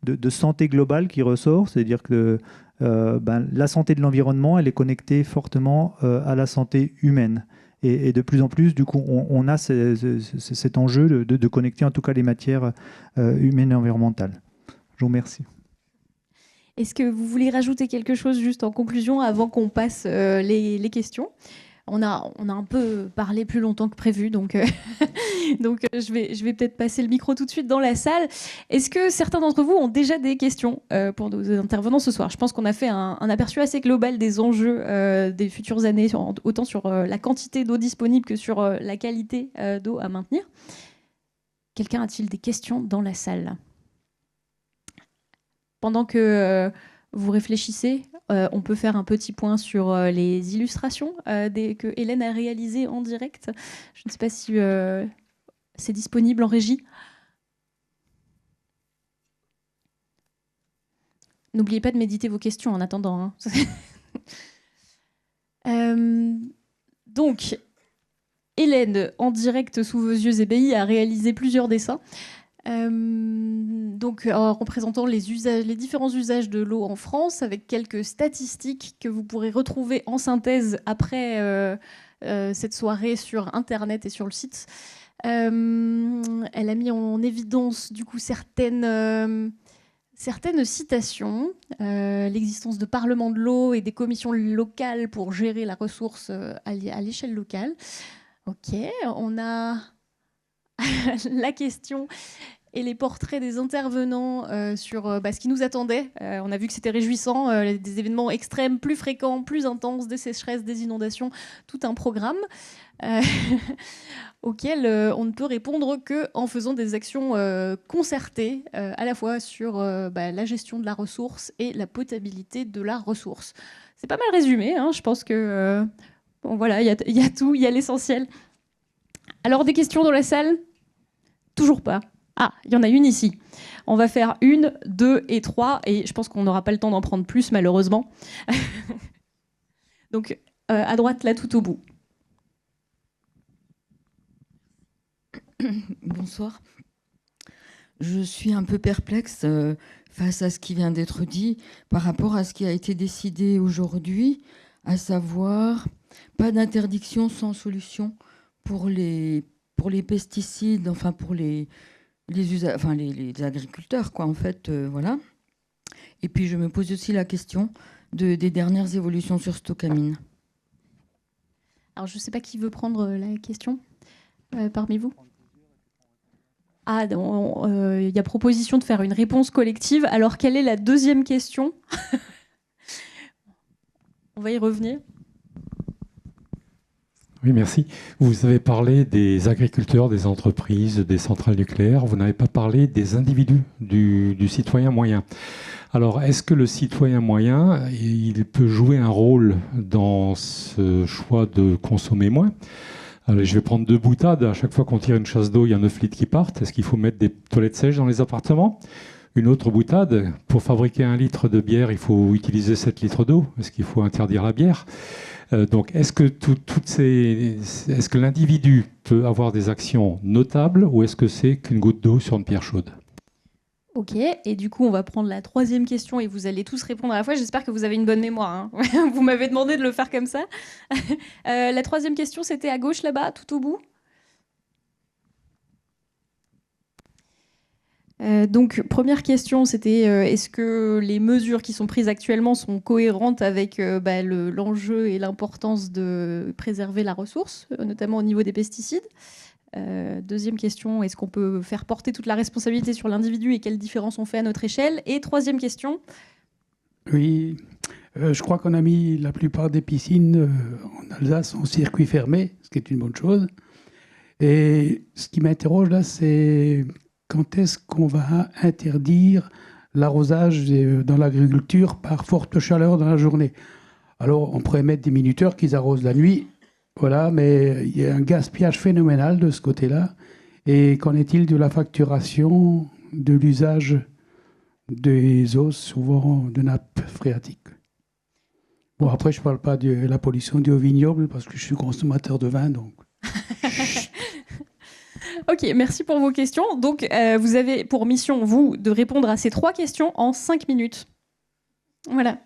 de santé globale qui ressort, c'est-à-dire que la santé de l'environnement, elle est connectée fortement à la santé humaine. Et de plus en plus, du coup, on a cet enjeu de connecter en tout cas les matières humaines et environnementales. Je vous remercie. Est-ce que vous voulez rajouter quelque chose juste en conclusion avant qu'on passe les questions ? On a un peu parlé plus longtemps que prévu, donc je vais peut-être passer le micro tout de suite dans la salle. Est-ce que certains d'entre vous ont déjà des questions pour nos intervenants ce soir ? Je pense qu'on a fait un aperçu assez global des enjeux des futures années, autant sur la quantité d'eau disponible que sur la qualité d'eau à maintenir. Quelqu'un a-t-il des questions dans la salle ? Pendant que vous réfléchissez, on peut faire un petit point sur les illustrations que Hélène a réalisées en direct. Je ne sais pas si c'est disponible en régie. N'oubliez pas de méditer vos questions en attendant. Donc, Hélène, en direct sous vos yeux ébahis, a réalisé plusieurs dessins. En représentant les différents usages de l'eau en France, avec quelques statistiques que vous pourrez retrouver en synthèse après cette soirée sur Internet et sur le site. Elle a mis en évidence du coup certaines citations, l'existence de parlements de l'eau et des commissions locales pour gérer la ressource à l'échelle locale. Ok, on a la question et les portraits des intervenants sur ce qui nous attendait. On a vu que c'était réjouissant, des événements extrêmes, plus fréquents, plus intenses, des sécheresses, des inondations, tout un programme auquel on ne peut répondre qu'en faisant des actions concertées, à la fois sur la gestion de la ressource et la potabilité de la ressource. C'est pas mal résumé, hein, je pense que... Bon, voilà, il y a tout, il y a l'essentiel. Alors, des questions dans la salle? Toujours pas. Ah, il y en a une ici. On va faire 1, 2 et 3, et je pense qu'on n'aura pas le temps d'en prendre plus, malheureusement. Donc, à droite, là, tout au bout. Bonsoir. Je suis un peu perplexe face à ce qui vient d'être dit par rapport à ce qui a été décidé aujourd'hui, à savoir pas d'interdiction sans solution pour les pesticides, enfin pour les agriculteurs, quoi, en fait, voilà. Et puis je me pose aussi la question des dernières évolutions sur Stocamine. Alors, je ne sais pas qui veut prendre la question parmi vous. Ah, il y a proposition de faire une réponse collective. Alors, quelle est la deuxième question? On va y revenir. Oui, merci. Vous avez parlé des agriculteurs, des entreprises, des centrales nucléaires. Vous n'avez pas parlé des individus, du citoyen moyen. Alors, est-ce que le citoyen moyen, il peut jouer un rôle dans ce choix de consommer moins? Alors, je vais prendre 2 boutades. À chaque fois qu'on tire une chasse d'eau, il y a 9 litres qui partent. Est-ce qu'il faut mettre des toilettes sèches dans les appartements? Une autre boutade, pour fabriquer 1 litre de bière, il faut utiliser 7 litres d'eau. Est-ce qu'il faut interdire la bière? Donc, est-ce que l'individu peut avoir des actions notables ou est-ce que c'est qu'une goutte d'eau sur une pierre chaude? Ok, et du coup, on va prendre la troisième question et vous allez tous répondre à la fois. J'espère que vous avez une bonne mémoire, hein. Vous m'avez demandé de le faire comme ça. La troisième question, c'était à gauche là-bas, tout au bout. Donc, première question, c'était est-ce que les mesures qui sont prises actuellement sont cohérentes avec l'enjeu et l'importance de préserver la ressource, notamment au niveau des pesticides? Deuxième question, est-ce qu'on peut faire porter toute la responsabilité sur l'individu et quelle différence on fait à notre échelle? Et troisième question. Oui, je crois qu'on a mis la plupart des piscines en Alsace en circuit fermé, ce qui est une bonne chose. Et ce qui m'interroge là, c'est quand est-ce qu'on va interdire l'arrosage dans l'agriculture par forte chaleur dans la journée? Alors, on pourrait mettre des minuteurs qui arrosent la nuit. Voilà, mais il y a un gaspillage phénoménal de ce côté-là. Et qu'en est-il de la facturation de l'usage des eaux, souvent de nappes phréatiques? Bon, après, je ne parle pas de la pollution du vignoble parce que je suis consommateur de vin, donc. Ok, merci pour vos questions. Donc, vous avez pour mission, vous, de répondre à ces 3 questions en 5 minutes. Voilà.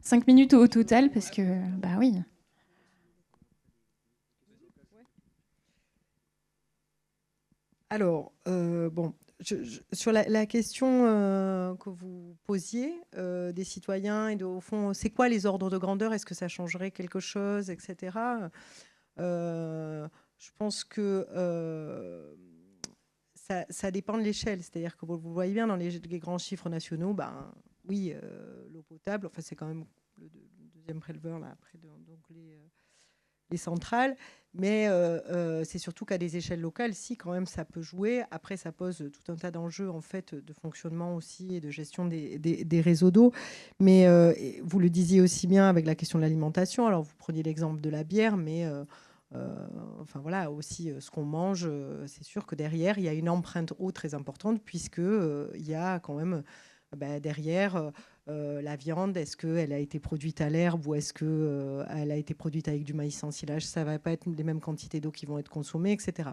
5 minutes au total, parce que, bah oui. Alors, sur la question que vous posiez des citoyens et au fond, c'est quoi les ordres de grandeur? Est-ce que ça changerait quelque chose, etc. Je pense que ça dépend de l'échelle. C'est-à-dire que vous voyez bien dans les grands chiffres nationaux, oui, l'eau potable, enfin, c'est quand même le deuxième préleveur là, après donc les centrales. Mais c'est surtout qu'à des échelles locales, si quand même ça peut jouer. Après, ça pose tout un tas d'enjeux en fait de fonctionnement aussi et de gestion des réseaux d'eau. Mais vous le disiez aussi bien avec la question de l'alimentation. Alors vous preniez l'exemple de la bière, mais enfin voilà aussi ce qu'on mange. C'est sûr que derrière il y a une empreinte eau très importante puisque il y a quand même derrière. La viande, est-ce qu'elle a été produite à l'herbe ou est-ce qu'elle a été produite avec du maïs sans silage? Ça ne va pas être les mêmes quantités d'eau qui vont être consommées, etc.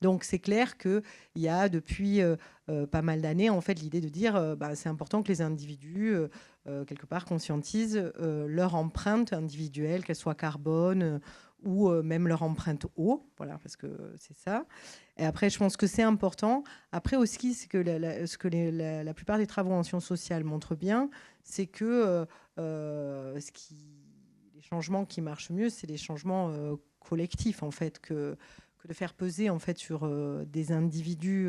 Donc, c'est clair qu'il y a depuis pas mal d'années, en fait, l'idée de dire c'est important que les individus, quelque part, conscientisent leur empreinte individuelle, qu'elle soit carbone ou même leur empreinte eau, voilà, parce que c'est ça. Et après, je pense que c'est important. Après aussi, c'est que la plupart des travaux en sciences sociales montrent bien, c'est que les changements qui marchent mieux, c'est les changements collectifs, en fait, que de faire peser en fait sur des individus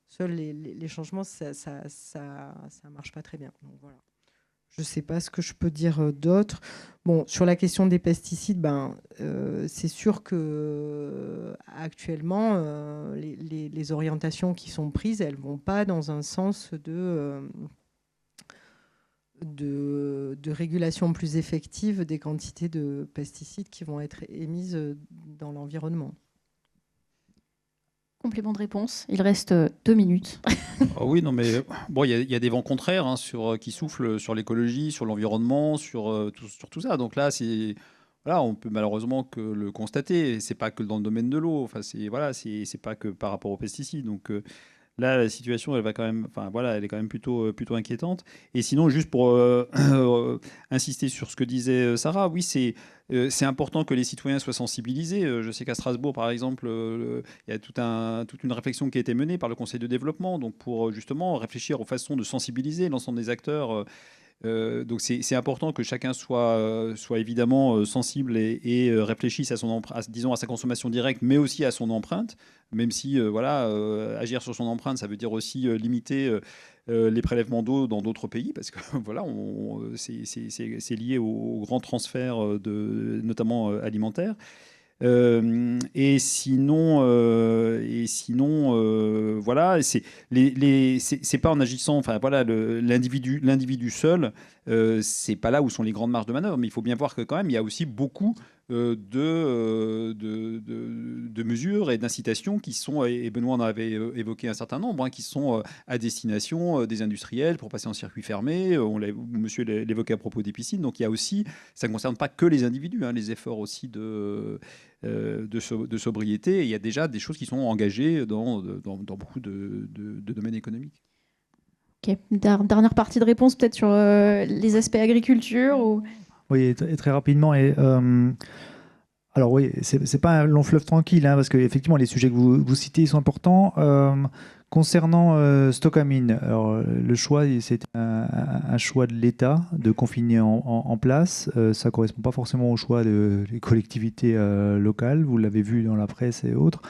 seuls les changements, ça marche pas très bien. Donc voilà. Je ne sais pas ce que je peux dire d'autre. Bon, sur la question des pesticides, c'est sûr que actuellement, les orientations qui sont prises, elles ne vont pas dans un sens de régulation plus effective des quantités de pesticides qui vont être émises dans l'environnement. Complément de réponse, il reste 2 minutes. Ah oui, non, mais bon, il y a des vents contraires qui soufflent sur l'écologie, sur l'environnement, sur tout ça. Donc là, voilà, on peut malheureusement que le constater. C'est pas que dans le domaine de l'eau. Enfin, c'est pas que par rapport aux pesticides. Donc là, la situation, elle va quand même, enfin voilà, elle est quand même plutôt inquiétante. Et sinon, juste pour insister sur ce que disait Sarah, oui, c'est important que les citoyens soient sensibilisés. Je sais qu'à Strasbourg, par exemple, il y a toute une réflexion qui a été menée par le Conseil de développement, donc pour justement réfléchir aux façons de sensibiliser l'ensemble des acteurs. Donc c'est important que chacun soit évidemment sensible et réfléchisse à sa consommation directe, mais aussi à son empreinte, même si agir sur son empreinte, ça veut dire aussi limiter les prélèvements d'eau dans d'autres pays, parce que voilà, c'est lié au grand transfert notamment alimentaire. Et sinon, voilà, c'est pas en agissant, enfin voilà, l'individu seul, c'est pas là où sont les grandes marges de manœuvre. Mais il faut bien voir que quand même, il y a aussi beaucoup de mesures et d'incitations qui sont, et Benoît en avait évoqué un certain nombre, qui sont à destination des industriels pour passer en circuit fermé. Monsieur l'évoquait à propos des piscines. Donc il y a aussi, ça ne concerne pas que les individus, les efforts aussi de sobriété. Et il y a déjà des choses qui sont engagées dans beaucoup de domaines économiques. Ok. Dernière partie de réponse peut-être sur les aspects agriculture ou... Oui, et très rapidement. Alors oui, c'est pas un long fleuve tranquille, parce que effectivement les sujets que vous citez sont importants. Concernant Stocamine, alors le choix, c'était un choix de l'État de confiner en place. Ça correspond pas forcément au choix des collectivités locales. Vous l'avez vu dans la presse et autres.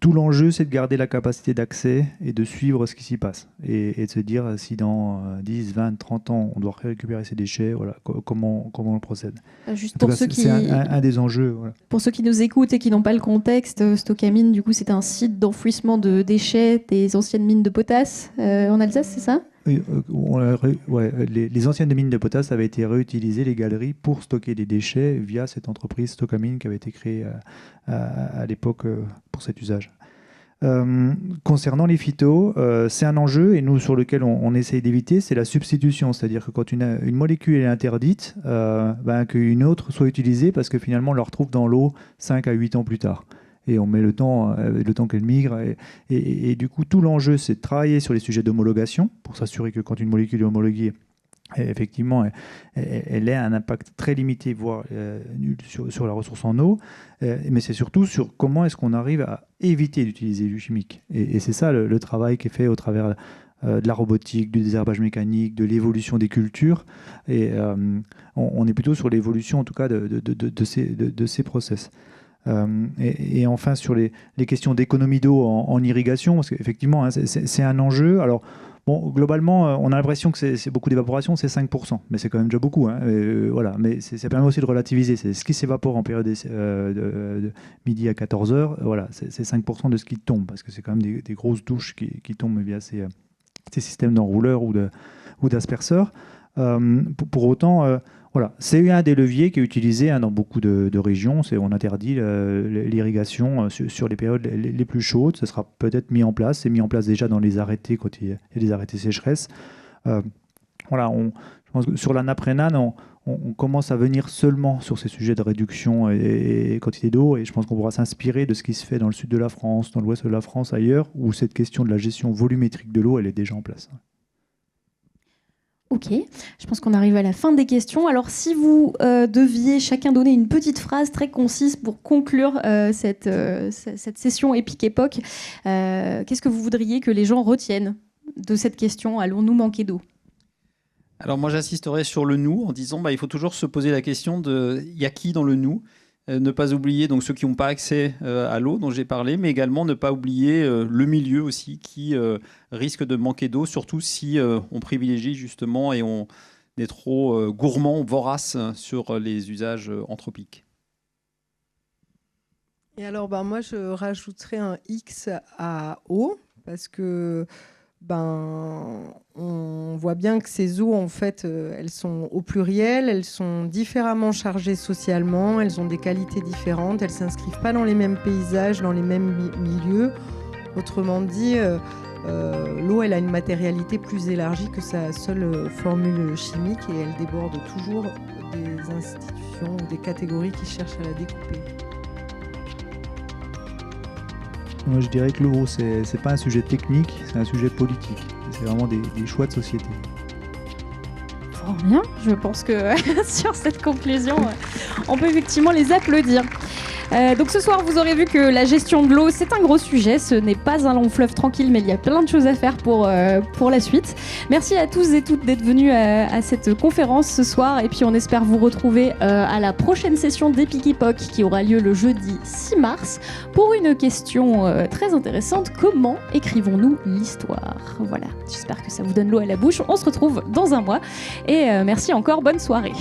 Tout l'enjeu, c'est de garder la capacité d'accès et de suivre ce qui s'y passe. Et de se dire si dans 10, 20, 30 ans, on doit récupérer ces déchets, voilà, comment on procède. Juste pour ceux qui... C'est un des enjeux. Voilà. Pour ceux qui nous écoutent et qui n'ont pas le contexte, Stocamine, du coup, c'est un site d'enfouissement de déchets des anciennes mines de potasse en Alsace, c'est ça ? Oui, les anciennes mines de potasse avaient été réutilisées, les galeries, pour stocker des déchets via cette entreprise Stocamine qui avait été créée à l'époque pour cet usage. Concernant les phytos, c'est un enjeu et nous sur lequel on essaye d'éviter, c'est la substitution, c'est-à-dire que quand une molécule est interdite, qu'une autre soit utilisée parce que finalement on la retrouve dans l'eau 5 à 8 ans plus tard. Et on met le temps qu'elle migre. Et du coup, tout l'enjeu, c'est de travailler sur les sujets d'homologation pour s'assurer que quand une molécule est homologuée, effectivement, elle ait un impact très limité, voire nul sur la ressource en eau. Mais c'est surtout sur comment est-ce qu'on arrive à éviter d'utiliser du chimique. Et c'est ça le travail qui est fait au travers de la robotique, du désherbage mécanique, de l'évolution des cultures. Et on est plutôt sur l'évolution, en tout cas, de ces process. Et enfin, sur les questions d'économie d'eau en irrigation, parce qu'effectivement, c'est un enjeu. Alors, bon, globalement, on a l'impression que c'est beaucoup d'évaporation, c'est 5%, mais c'est quand même déjà beaucoup. Voilà. Mais ça permet aussi de relativiser. C'est ce qui s'évapore en période de midi à 14h. Voilà, c'est 5% de ce qui tombe, parce que c'est quand même des grosses douches qui tombent via ces systèmes d'enrouleurs ou d'asperceurs. Pour autant... Voilà, c'est un des leviers qui est utilisé dans beaucoup de régions. On interdit l'irrigation sur les périodes les plus chaudes. Ce sera peut-être mis en place. C'est mis en place déjà dans les arrêtés quand il y a des arrêtés sécheresse. Voilà, je pense que sur la nappe rhénane, on commence à venir seulement sur ces sujets de réduction et quantité d'eau. Et je pense qu'on pourra s'inspirer de ce qui se fait dans le sud de la France, dans l'ouest de la France, ailleurs, où cette question de la gestion volumétrique de l'eau, elle est déjà en place. Ok, je pense qu'on arrive à la fin des questions. Alors si vous deviez chacun donner une petite phrase très concise pour conclure cette session épique époque, qu'est-ce que vous voudriez que les gens retiennent de cette question ? Allons-nous manquer d'eau ? Alors moi j'insisterai sur le nous en disant il faut toujours se poser la question de il y a qui dans le nous ? Ne pas oublier donc ceux qui n'ont pas accès à l'eau dont j'ai parlé, mais également ne pas oublier le milieu aussi qui risque de manquer d'eau, surtout si on privilégie justement et on est trop gourmand, vorace sur les usages anthropiques. Et alors moi je rajouterais un X à eau, parce que on voit bien que ces eaux, en fait, elles sont au pluriel, elles sont différemment chargées socialement, elles ont des qualités différentes, elles ne s'inscrivent pas dans les mêmes paysages, dans les mêmes milieux. Autrement dit, l'eau, elle a une matérialité plus élargie que sa seule formule chimique et elle déborde toujours des institutions ou des catégories qui cherchent à la découper. Moi, je dirais que l'eau, c'est pas un sujet technique, c'est un sujet politique. C'est vraiment des choix de société. Fort bien, je pense que sur cette conclusion, on peut effectivement les applaudir. Donc ce soir, vous aurez vu que la gestion de l'eau, c'est un gros sujet. Ce n'est pas un long fleuve tranquille, mais il y a plein de choses à faire pour la suite. Merci à tous et toutes d'être venus à cette conférence ce soir. Et puis on espère vous retrouver à la prochaine session d'Epic-Époque qui aura lieu le jeudi 6 mars pour une question très intéressante. Comment écrivons-nous l'histoire ? Voilà, j'espère que ça vous donne l'eau à la bouche. On se retrouve dans un mois. Et merci encore, bonne soirée.